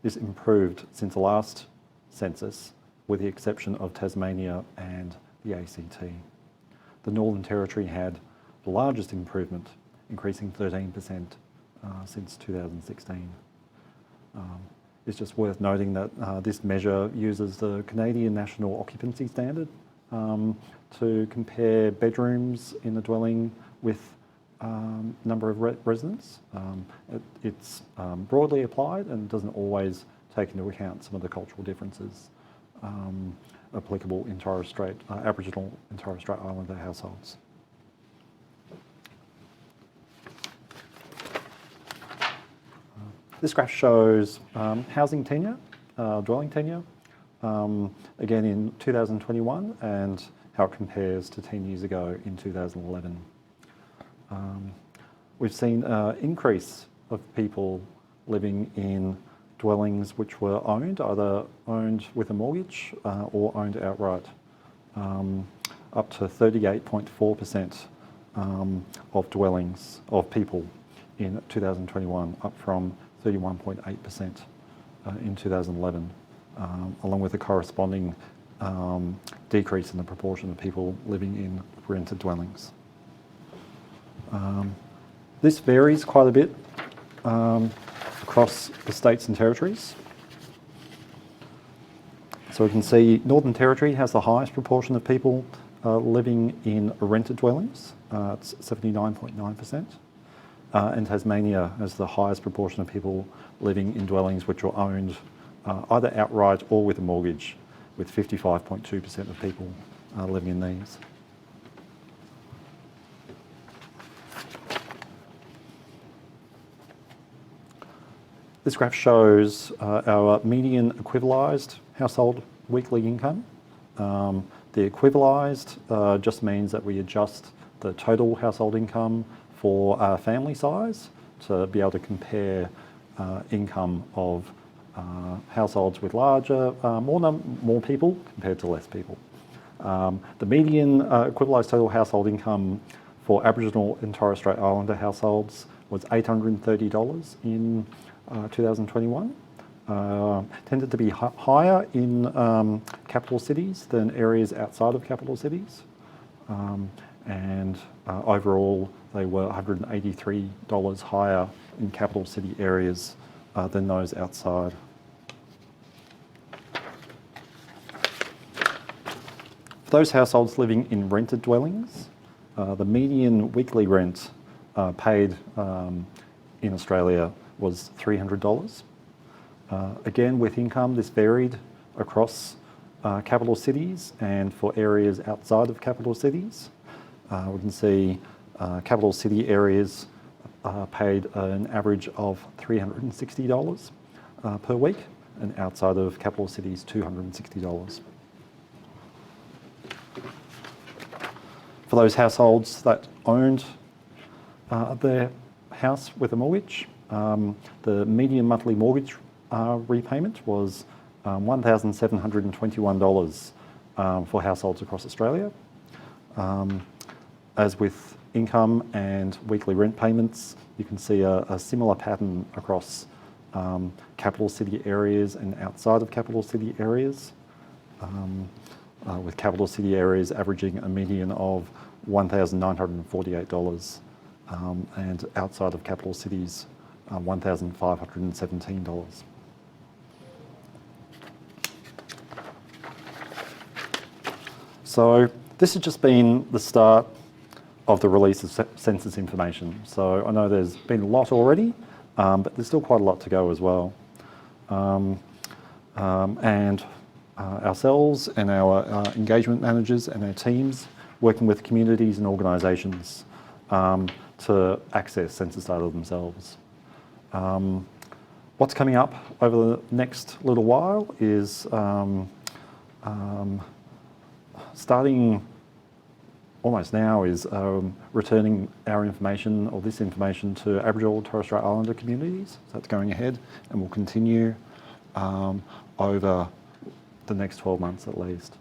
S7: this improved since the last census, with the exception of Tasmania and the ACT. The Northern Territory had the largest improvement, increasing 13% since 2016. It's just worth noting that this measure uses the Canadian National Occupancy Standard to compare bedrooms in a dwelling with number of residents. It's broadly applied and doesn't always take into account some of the cultural differences applicable in Torres Strait, Aboriginal and Torres Strait Islander households. This graph shows housing tenure, dwelling tenure, again in 2021 and how it compares to 10 years ago in 2011. We've seen an increase of people living in dwellings which were owned, either owned with a mortgage or owned outright, up to 38.4% of dwellings, of people in 2021, up from 31.8% in 2011, along with a corresponding decrease in the proportion of people living in rented dwellings. This varies quite a bit across the states and territories. So we can see Northern Territory has the highest proportion of people living in rented dwellings, it's 79.9%. And Tasmania has the highest proportion of people living in dwellings which were owned either outright or with a mortgage, with 55.2% of people living in these. This graph shows our median equivalised household weekly income. The equivalised just means that we adjust the total household income for family size to be able to compare income of households with larger, more people compared to less people. The median equivalised total household income for Aboriginal and Torres Strait Islander households was $830 in 2021. Tended to be higher in capital cities than areas outside of capital cities. And overall, they were $183 higher in capital city areas than those outside. For those households living in rented dwellings, the median weekly rent paid in Australia was $300. Again, with income, this varied across capital cities and for areas outside of capital cities. We can see capital city areas paid an average of $360 per week, and outside of capital cities, $260. For those households that owned their house with a mortgage, the median monthly mortgage repayment was $1,721 for households across Australia. As with income and weekly rent payments, you can see a similar pattern across capital city areas and outside of capital city areas, with capital city areas averaging a median of $1,948 and outside of capital cities, $1,517. So this has just been the start of the release of census information. So I know there's been a lot already, but there's still quite a lot to go as well. And ourselves and our engagement managers and our teams working with communities and organisations to access census data themselves. What's coming up over the next little while is starting almost now is returning our information, or this information, to Aboriginal and Torres Strait Islander communities. So that's going ahead and will continue over the next 12 months at least.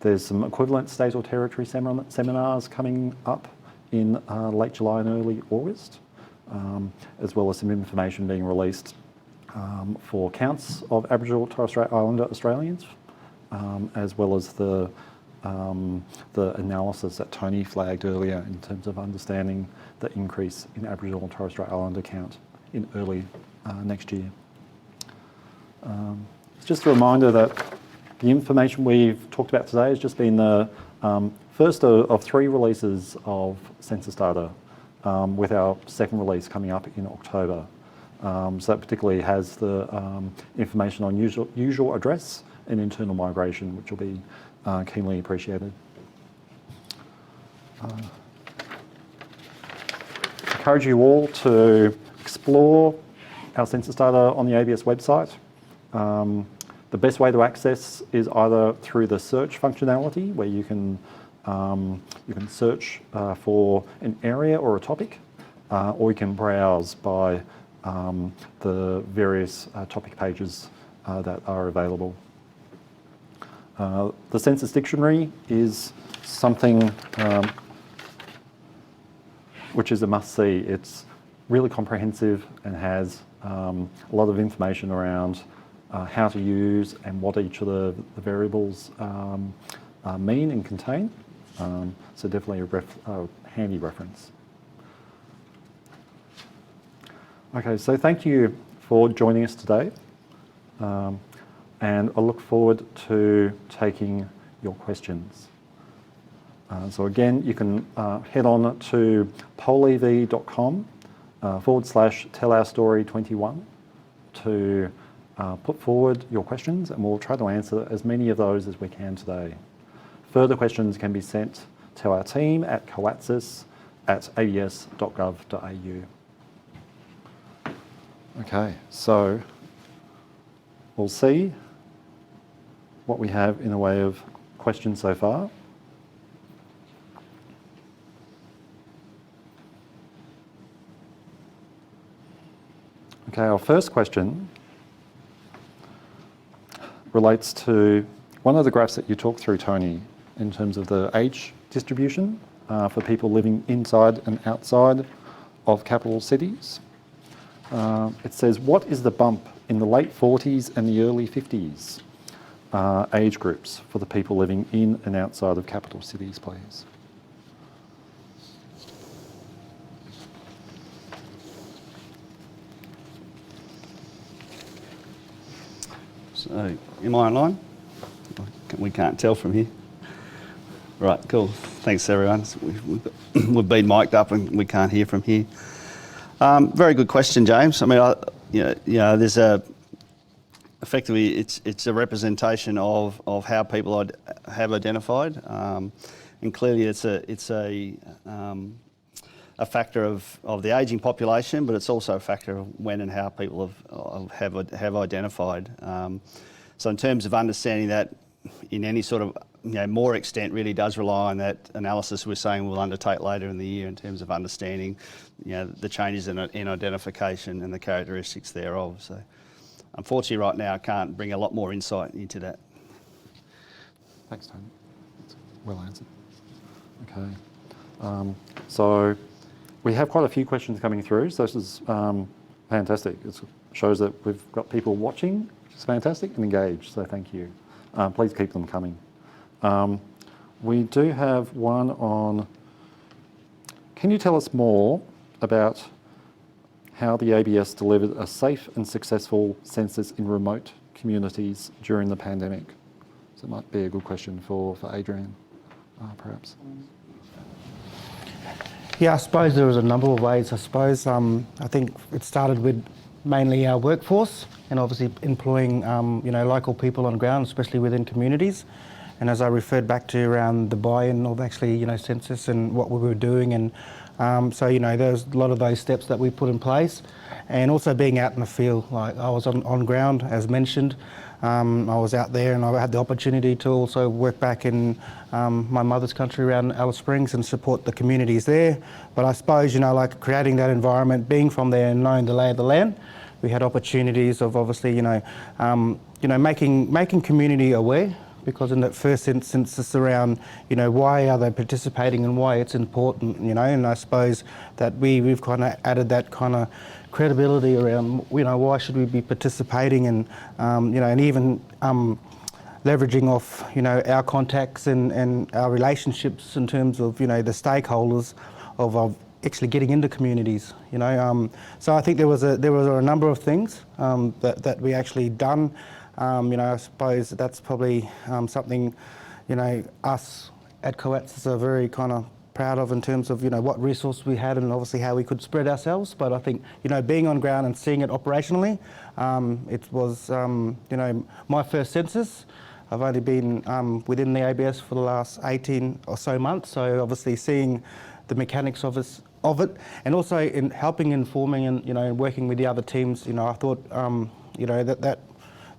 S7: There's some equivalent state or territory seminars coming up in late July and early August, as well as some information being released for counts of Aboriginal and Torres Strait Islander Australians, as well as the analysis that Tony flagged earlier in terms of understanding the increase in Aboriginal and Torres Strait Islander count in early next year. It's just a reminder that the information we've talked about today has just been the first of 3 releases of census data, with our second release coming up in October. So that particularly has the information on usual address and internal migration, which will be keenly appreciated. Encourage you all to explore our census data on the ABS website. The best way to access is either through the search functionality, where you can search for an area or a topic, or you can browse by the various topic pages that are available. The Census Dictionary is something which is a must-see. It's really comprehensive and has a lot of information around how to use and what each of the variables mean and contain. So definitely a handy reference. Okay, so thank you for joining us today. And I look forward to taking your questions. So again, you can head on to polev.com/tellourstory21 to put forward your questions, and we'll try to answer as many of those as we can today. Further questions can be sent to our team at coaxis@abs.gov.au. Okay, so we'll see what we have in the way of questions so far. Okay, our first question relates to one of the graphs that you talked through, Tony, in terms of the age distribution for people living inside and outside of capital cities. It says, what is the bump in the late 40s and the early 50s age groups for the people living in and outside of capital cities, please?
S5: So, am I online? We can't tell from here. Right, cool. Thanks, everyone. We've been mic'd up and we can't hear from here. Very good question, James. I mean, there's effectively it's a representation of how people have identified, and clearly it's a factor of the ageing population, but it's also a factor of when and how people have identified. So in terms of understanding that in any sort of more extent really does rely on that analysis we're saying we'll undertake later in the year in terms of understanding the changes in identification and the characteristics thereof. So unfortunately right now I can't bring a lot more insight into that.
S7: Thanks, Tony. That's well answered. Okay. So we have quite a few questions coming through, so this is fantastic. It shows that we've got people watching, which is fantastic, and engaged, so thank you. Please keep them coming. We do have one on, can you tell us more about how the ABS delivered a safe and successful census in remote communities during the pandemic? So it might be a good question for Adrian, perhaps.
S2: Yeah, I suppose there was a number of ways. I suppose I think it started with mainly our workforce and obviously employing local people on ground, especially within communities. And as I referred back to around the buy-in of actually census and what we were doing, and so there's a lot of those steps that we put in place, and also being out in the field. Like I was on ground, as mentioned. I was out there and I had the opportunity to also work back in my mother's country around Alice Springs and support the communities there. But I suppose, like creating that environment, being from there and knowing the lay of the land, we had opportunities of obviously, making community aware, because in that first instance it's around, why are they participating and why it's important, and I suppose that we've kind of added that kind of credibility around, why should we be participating, and and even leveraging off, our contacts and our relationships in terms of, the stakeholders of actually getting into communities, So I think there was a number of things that we actually done. I suppose that's probably something, us at COATS are very kind of proud of in terms of, what resources we had and obviously how we could spread ourselves. But I think, being on ground and seeing it operationally, it was, my first census. I've only been within the ABS for the last 18 or so months, so obviously seeing the mechanics of it, and also in helping, informing, and working with the other teams. I thought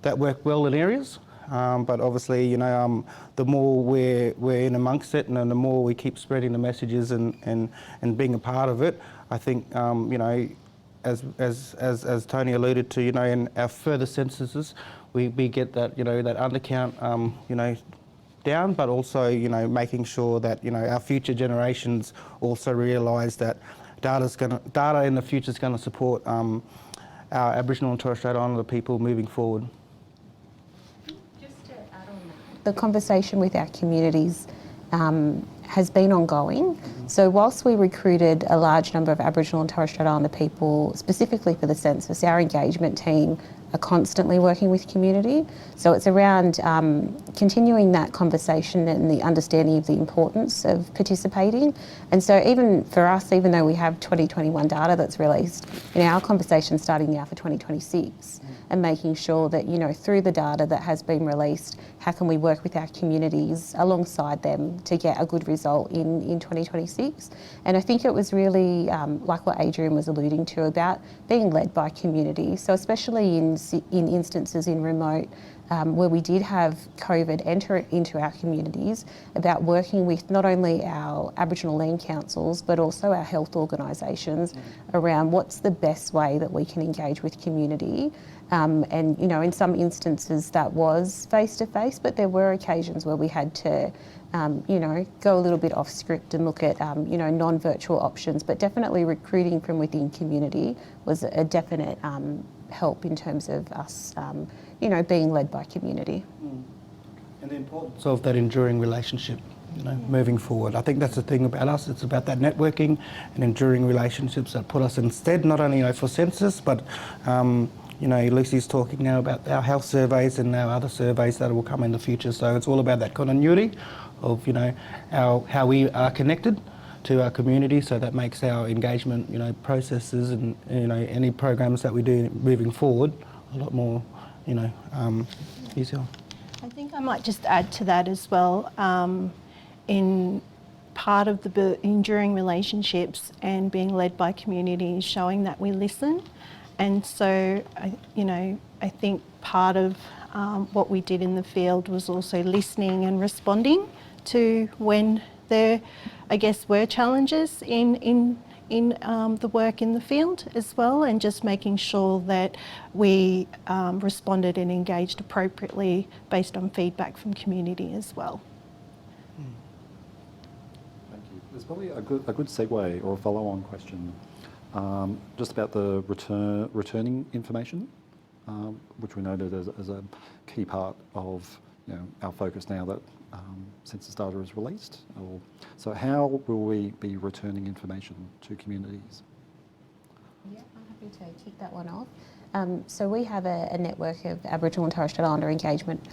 S2: that worked well in areas, but obviously the more we're in amongst it, and the more we keep spreading the messages and being a part of it, I think as Tony alluded to, in our further censuses, we get that that undercount down, but also making sure that our future generations also realise that data in the future is going to support our Aboriginal and Torres Strait Islander people moving forward.
S6: Just to add on that, the conversation with our communities has been ongoing. So whilst we recruited a large number of Aboriginal and Torres Strait Islander people specifically for the census, our engagement team are constantly working with community. So it's around continuing that conversation and the understanding of the importance of participating. And so even for us, even though we have 2021 data that's released, our conversation's starting now for 2026 and making sure that, through the data that has been released, how can we work with our communities alongside them to get a good result in 2026. And I think it was really, like what Adrian was alluding to, about being led by community. So especially in in instances in remote where we did have COVID enter into our communities, about working with not only our Aboriginal land councils but also our health organisations around what's the best way that we can engage with community. And you know, in some instances that was face-to-face, but there were occasions where we had to you know, go a little bit off script and look at you know, non-virtual options, but definitely recruiting from within community was a definite help in terms of us you know, being led by community.
S2: And the importance of that enduring relationship, you know, moving forward. I think that's the thing about us. It's about that networking and enduring relationships that put us instead, not only, you know, for census, but you know, Lucy's talking now about our health surveys and our other surveys that will come in the future. So it's all about that continuity of, you know, how we are connected to our community. So that makes our engagement, you know, processes and, you know, any programs that we do moving forward a lot more, you know, easier.
S1: I think I might just add to that as well. In part of the enduring relationships and being led by community is showing that we listen. And so, you know, I think part of what we did in the field was also listening and responding to when there, I guess, were challenges in the work in the field as well, and just making sure that we responded and engaged appropriately based on feedback from community as well.
S7: Thank you. There's probably a good segue or a follow-on question just about the returning information, which we noted as a key part of, you know, our focus now that census data is released. So how will we be returning information to communities?
S6: Yeah, I'm happy to kick that one off. So we have a network of Aboriginal and Torres Strait Islander engagement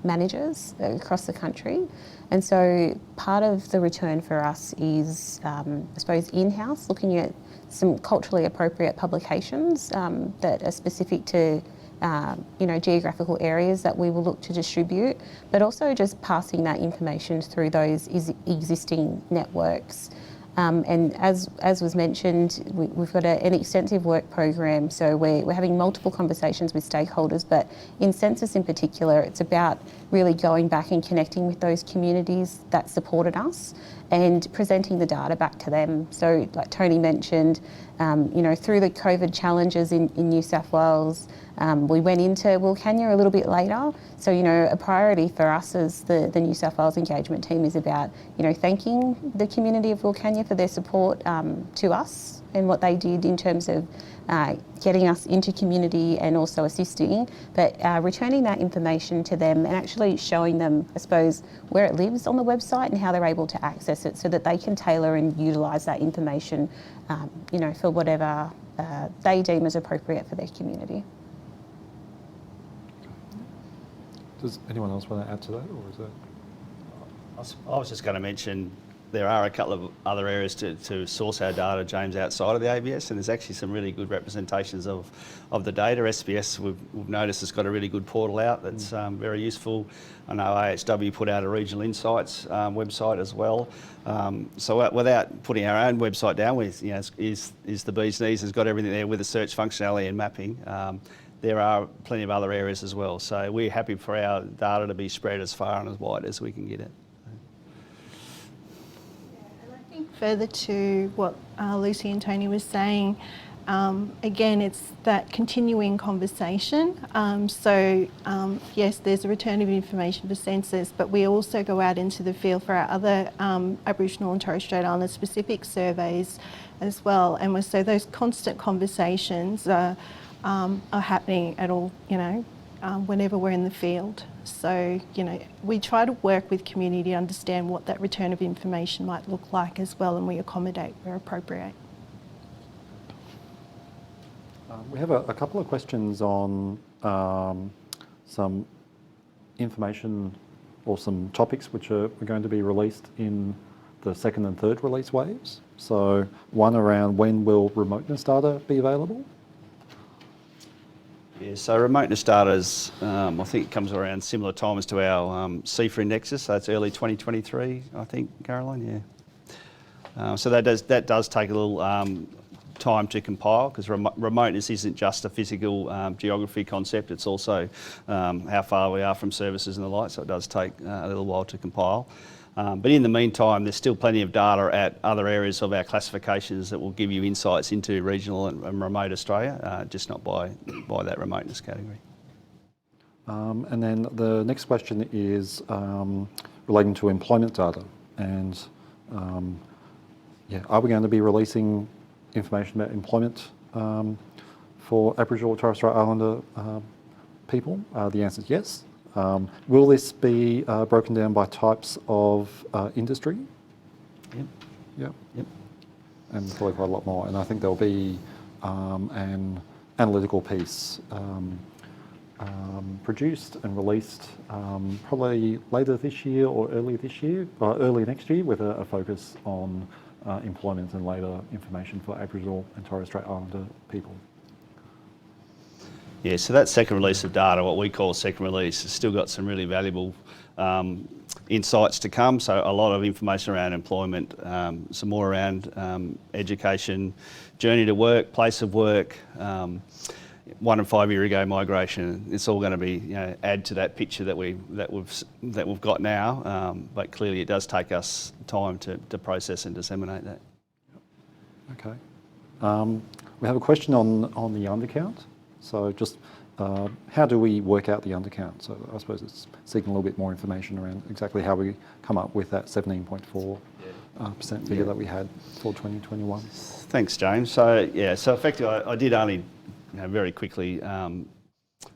S6: managers across the country, and so part of the return for us is, I suppose, in-house, looking at some culturally appropriate publications that are specific to you know, geographical areas that we will look to distribute, but also just passing that information through those existing networks. And as was mentioned, we've got an extensive work program, so we're having multiple conversations with stakeholders, but in Census in particular, it's about really going back and connecting with those communities that supported us and presenting the data back to them. So like Tony mentioned, you know, through the COVID challenges in New South Wales, we went into Wilcannia a little bit later. So, you know, a priority for us as the New South Wales engagement team is about, you know, thanking the community of Wilcannia for their support to us and what they did in terms of getting us into community and also assisting, but returning that information to them and actually showing them, I suppose, where it lives on the website and how they're able to access it so that they can tailor and utilise that information, you know, for whatever they deem as appropriate for their community.
S7: Does anyone else want to add to that, or is that?
S5: I was just going to mention there are a couple of other areas to source our data, James, outside of the ABS, and there's actually some really good representations of the data. SBS, we've noticed, has got a really good portal out that's very useful. I know AHW put out a Regional Insights website as well. So without putting our own website down, with, you know, is the bee's knees, has got everything there with the search functionality and mapping. There are plenty of other areas as well. So we're happy for our data to be spread as far and as wide as we can get it.
S1: Further to what Lucy and Tony was saying, again, it's that continuing conversation. Yes, there's a return of information for census, but we also go out into the field for our other Aboriginal and Torres Strait Islander specific surveys as well. And so those constant conversations are happening at all, you know, whenever we're in the field. So, you know, we try to work with community to understand what that return of information might look like as well, and we accommodate where appropriate.
S7: We have a couple of questions on some information or some topics which are going to be released in the second and third release waves. So one around when will remoteness data be available?
S5: Yeah, so remoteness data is, I think it comes around similar time as to our CIFA indexes, so it's early 2023, I think, Caroline, yeah. So that does take a little time to compile, because remoteness isn't just a physical geography concept, it's also how far we are from services and the like, so it does take a little while to compile. But in the meantime, there's still plenty of data at other areas of our classifications that will give you insights into regional and remote Australia, just not by that remoteness category.
S7: And then the next question is relating to employment data. And are we going to be releasing information about employment for Aboriginal or Torres Strait Islander people? The answer is yes. Will this be broken down by types of industry? Yep. And probably quite a lot more. And I think there'll be an analytical piece produced and released probably later this year or early next year, with a focus on employment and later information for Aboriginal and Torres Strait Islander people.
S5: Yeah, so that second release of data, what we call second release, has still got some really valuable insights to come. So a lot of information around employment, some more around education, journey to work, place of work, 1 and 5 year ago migration. It's all going to be, add to that picture that we've got now. But clearly, it does take us time to process and disseminate that.
S7: Okay. We have a question on the undercount. So just how do we work out the undercount? So I suppose it's seeking a little bit more information around exactly how we come up with that 17.4% figure that we had for 2021.
S5: Thanks, James. So effectively, I did only very quickly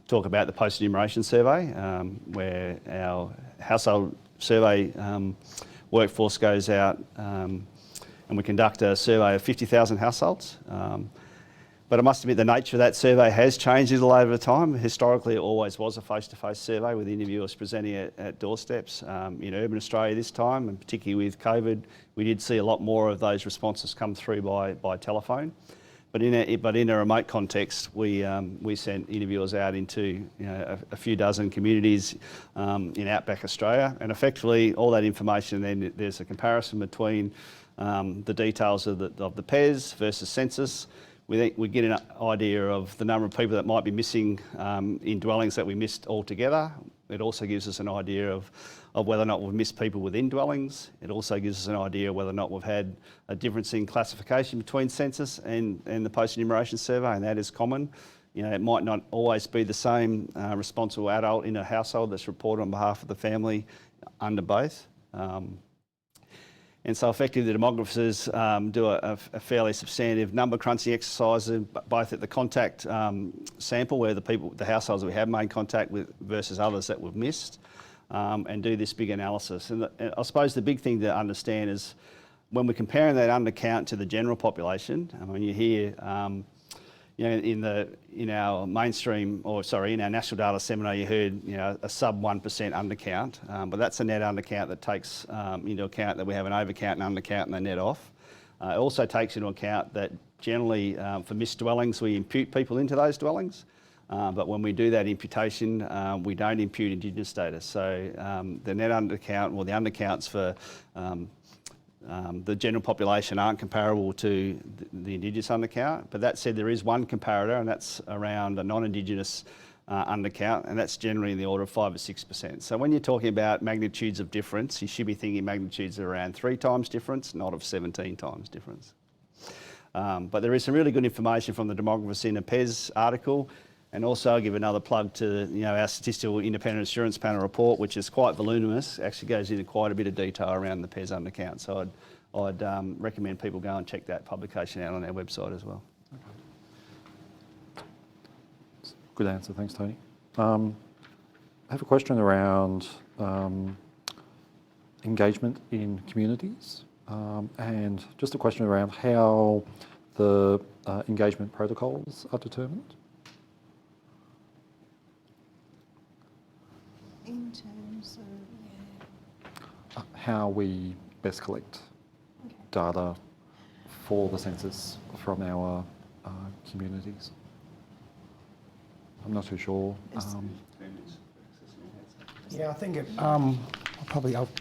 S5: talk about the post-enumeration survey, where our household survey workforce goes out and we conduct a survey of 50,000 households. But I must admit, the nature of that survey has changed a little over time. Historically, it always was a face-to-face survey with interviewers presenting at doorsteps. In urban Australia this time, and particularly with COVID, we did see a lot more of those responses come through by telephone. But in a remote context, we sent interviewers out into a few dozen communities in outback Australia, and effectively all that information. Then there's a comparison between the details of the PES versus Census. We get an idea of the number of people that might be missing in dwellings that we missed altogether. It also gives us an idea of whether or not we've missed people within dwellings. It also gives us an idea whether or not we've had a difference in classification between Census and the post-enumeration survey, and that is common. It might not always be the same responsible adult in a household that's reported on behalf of the family under both. And so effectively the demographers do a fairly substantive number crunching exercise, both at the contact sample, where the households that we have made contact with versus others that we've missed, and do this big analysis. And I suppose the big thing to understand is when we're comparing that undercount to the general population, when you hear in our national data seminar, you heard a sub 1% undercount, but that's a net undercount that takes into account that we have an overcount and undercount and a net off. It also takes into account that generally for missed dwellings, we impute people into those dwellings, but when we do that imputation, we don't impute Indigenous status. So the net undercount, or the undercounts for the general population aren't comparable to the Indigenous undercount. But that said, there is one comparator, and that's around a non-Indigenous undercount, and that's generally in the order of 5 or 6%. So when you're talking about magnitudes of difference, you should be thinking magnitudes of around 3 times difference, not of 17 times difference. But there is some really good information from the demographers in a PES article. And also I'll give another plug to our Statistical Independent Assurance Panel report, which is quite voluminous, actually goes into quite a bit of detail around the PES undercount. So I'd recommend people go and check that publication out on our website as well.
S7: Okay. Good answer, thanks Tony. I have a question around engagement in communities, and just a question around how the engagement protocols are determined.
S1: In terms of
S7: how we best collect data for the census from our communities. I'm not too sure.
S2: Yeah, I think I'll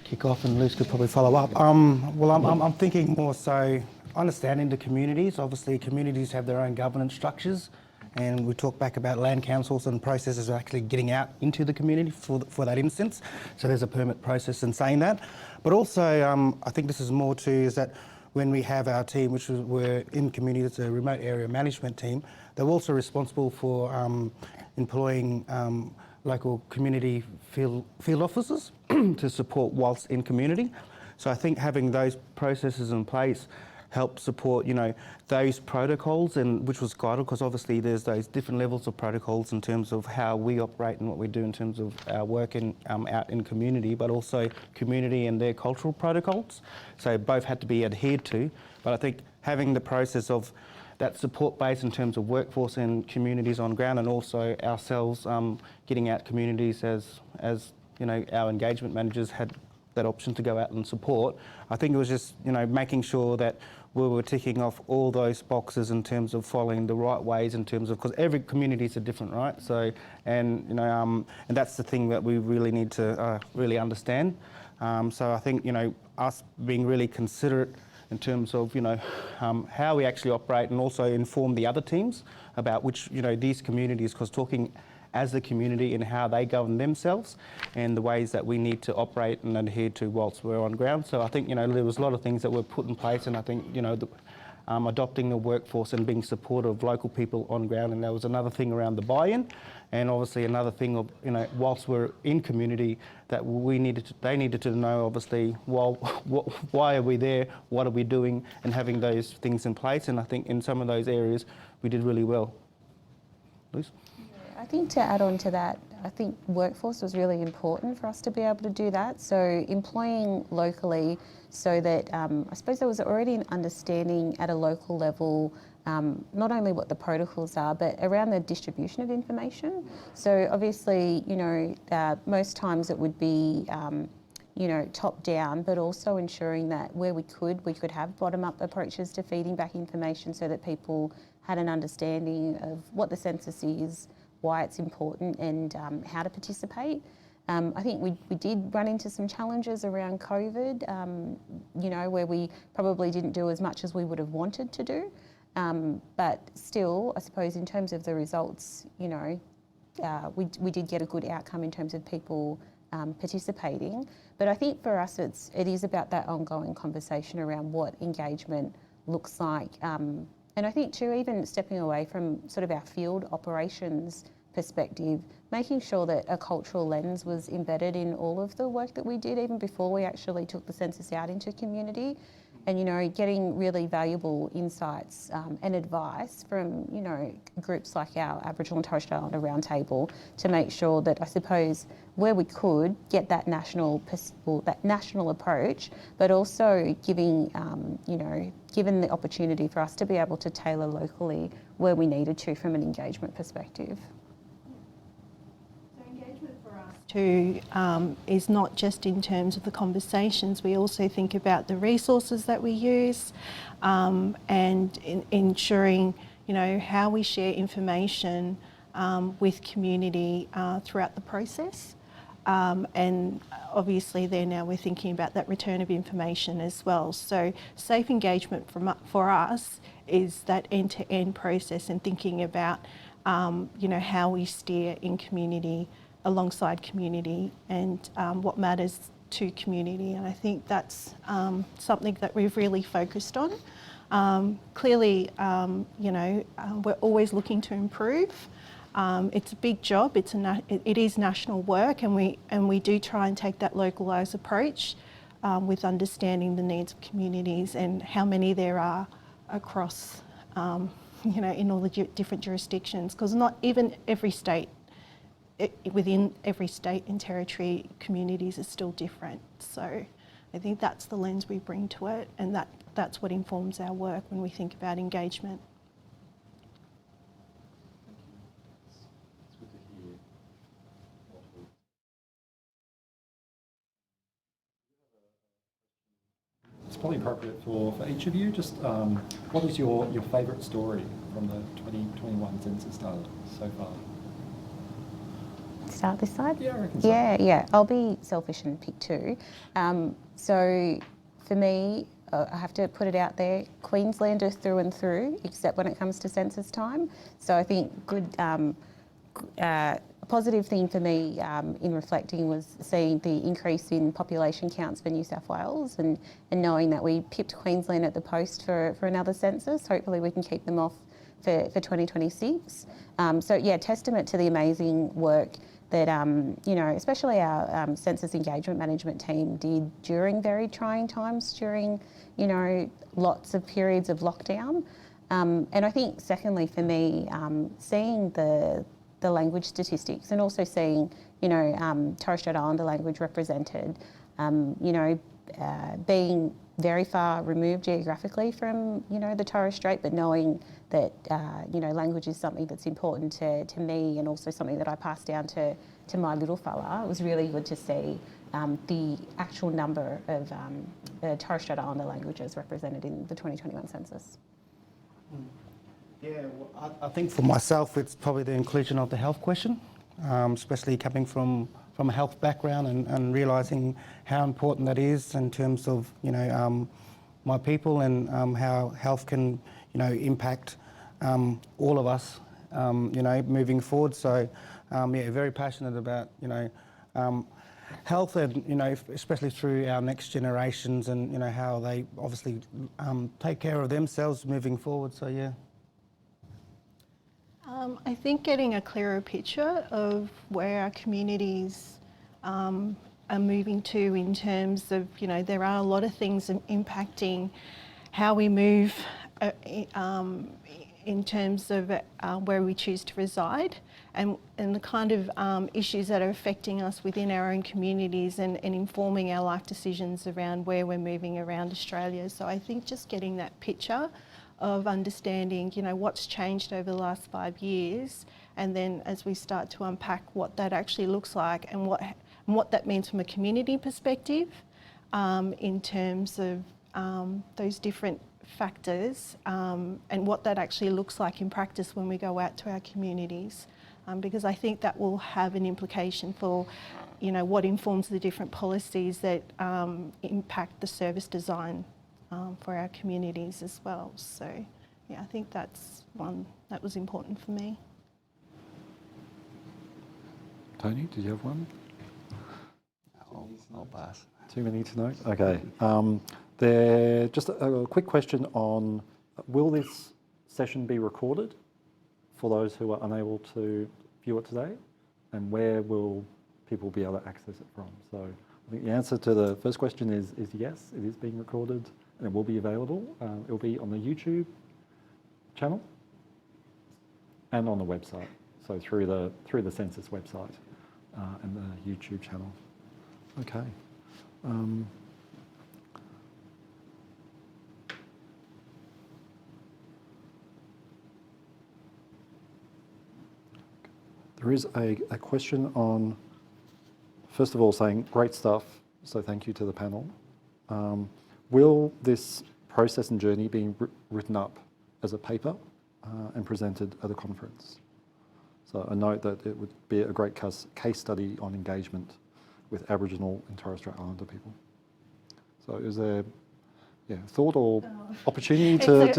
S2: kick off and Luce could probably follow up. I'm thinking more so understanding the communities. Obviously, communities have their own governance structures, and we talk back about land councils and processes of actually getting out into the community for that instance. So there's a permit process in saying that. But also, I think this is more too, is that when we have our team, which we're in community, it's a remote area management team, they're also responsible for employing local community field officers to support whilst in community. So I think having those processes in place help support, you know, those protocols, and which was vital because obviously there's those different levels of protocols in terms of how we operate and what we do in terms of our work in, out in community, but also community and their cultural protocols. So both had to be adhered to. But I think having the process of that support base in terms of workforce and communities on ground, and also ourselves getting out communities as you know, our engagement managers had that option to go out and support. I think it was just, you know, making sure that we were ticking off all those boxes in terms of following the right ways, in terms of, because every community is different, right? So, and you know, and that's the thing that we really need to really understand. So I think, you know, us being really considerate in terms of, you know, how we actually operate, and also inform the other teams about which, you know, these communities, because talking as a community and how they govern themselves and the ways that we need to operate and adhere to whilst we're on ground. So I think, you know, there was a lot of things that were put in place, and I think, you know, adopting the workforce and being supportive of local people on ground, and there was another thing around the buy-in, and obviously another thing of, you know, whilst we're in community, that they needed to know obviously, well, why are we there, what are we doing, and having those things in place. And I think in some of those areas we did really well. Liz?
S6: I think to add on to that, I think workforce was really important for us to be able to do that. So employing locally, so that I suppose there was already an understanding at a local level, not only what the protocols are, but around the distribution of information. So obviously, you know, most times it would be, you know, top down, but also ensuring that where we could have bottom up approaches to feeding back information so that people had an understanding of what the census is, why it's important, and how to participate. I think we did run into some challenges around COVID, you know, where we probably didn't do as much as we would have wanted to do. But still, I suppose in terms of the results, you know, we did get a good outcome in terms of people participating. But I think for us, it is about that ongoing conversation around what engagement looks like. And I think too, even stepping away from sort of our field operations perspective, making sure that a cultural lens was embedded in all of the work that we did, even before we actually took the census out into community. And, you know, getting really valuable insights and advice from, you know, groups like our Aboriginal and Torres Strait Islander Roundtable to make sure that, I suppose, where we could get that national approach, but also giving, you know, given the opportunity for us to be able to tailor locally where we needed to from an engagement perspective.
S1: To is not just in terms of the conversations. We also think about the resources that we use, and ensuring, you know, how we share information with community throughout the process. And obviously there now we're thinking about that return of information as well. So safe engagement for us is that end-to-end process, and thinking about, you know, how we steer in community, alongside community, and what matters to community. And I think that's something that we've really focused on. Clearly, you know, we're always looking to improve. It's a big job. It is national work, and we do try and take that localised approach with understanding the needs of communities and how many there are across, you know, in all the different jurisdictions. Because not even every state, within every state and territory, communities are still different. So I think that's the lens we bring to it, and that's what informs our work when we think about engagement.
S7: It's probably appropriate for each of you. Just what is your favourite story from the 2021 census data so far?
S6: Start this side?
S7: Yeah, I reckon so.
S6: Yeah. I'll be selfish and pick two. So for me, I have to put it out there, Queenslander through and through, except when it comes to census time. So I think a positive thing for me in reflecting was seeing the increase in population counts for New South Wales and knowing that we pipped Queensland at the post for another census. Hopefully we can keep them off for 2026. So yeah, testament to the amazing work that, especially our census engagement management team did during very trying times, during, lots of periods of lockdown. And I think secondly for me, seeing the language statistics and also seeing, Torres Strait Islander language represented, being very far removed geographically from, the Torres Strait, but knowing that, language is something that's important to me and also something that I pass down to my little fella. It was really good to see the actual number of Torres Strait Islander languages represented in the 2021 census.
S2: Yeah, well, I think for myself, it's probably the inclusion of the health question, especially coming from a health background and realising how important that is in terms of, my people and how health can, impact all of us, moving forward. So, very passionate about, health and, especially through our next generations and, how they obviously take care of themselves moving forward. So, yeah.
S1: I think getting a clearer picture of where our communities are moving to in terms of, there are a lot of things impacting how we move in terms of where we choose to reside and the kind of issues that are affecting us within our own communities and informing our life decisions around where we're moving around Australia. So I think just getting that picture of understanding, what's changed over the last 5 years, and then as we start to unpack what that actually looks like and what that means from a community perspective, in terms of those different factors, and what that actually looks like in practice when we go out to our communities, because I think that will have an implication for, what informs the different policies that impact the service design for our communities as well. So, yeah, I think that's one that was important for me.
S7: Tony, did you have one?
S5: I'll pass.
S7: Too many to note? Okay. Just a quick question on, will this session be recorded for those who are unable to view it today? And where will people be able to access it from? So I think the answer to the first question is yes, it is being recorded and it will be available. It will be on the YouTube channel and on the website. So through the Census website and the YouTube channel. Okay. There is a question on, first of all, saying great stuff, so thank you to the panel. Will this process and journey be written up as a paper and presented at a conference? So a note that it would be a great case study on engagement with Aboriginal and Torres Strait Islander people. So is there thought or opportunity to do
S1: that's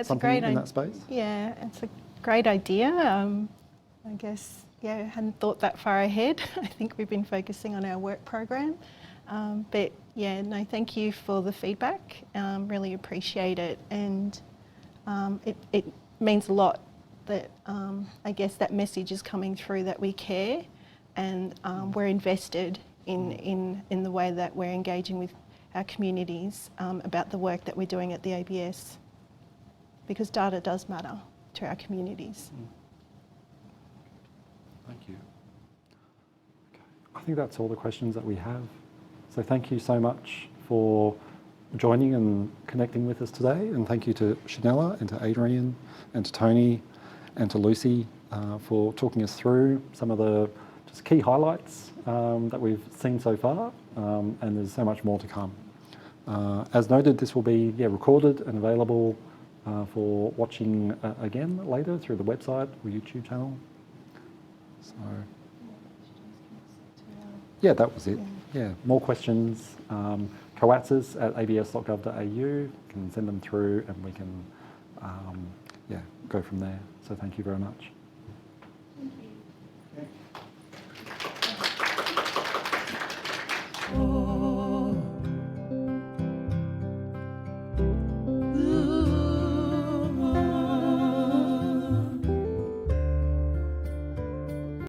S7: something
S1: a great
S7: in that space?
S1: Yeah, it's a great idea. I guess, I hadn't thought that far ahead. I think we've been focusing on our work program. But thank you for the feedback. Really appreciate it. And it means a lot that I guess that message is coming through that we care and we're invested in the way that we're engaging with our communities about the work that we're doing at the ABS, because data does matter to our communities.
S7: Thank you. Okay. I think that's all the questions that we have. So thank you so much for joining and connecting with us today, and thank you to Shonella and to Adrian and to Tony and to Lucy for talking us through some of the just key highlights that we've seen so far, and there's so much more to come. As noted, this will be recorded and available for watching again later through the website or YouTube channel. So Yeah, that was it. Yeah, more questions, coatsers@abs.gov.au, can send them through and we can go from there. So thank you very much.
S1: Thank you.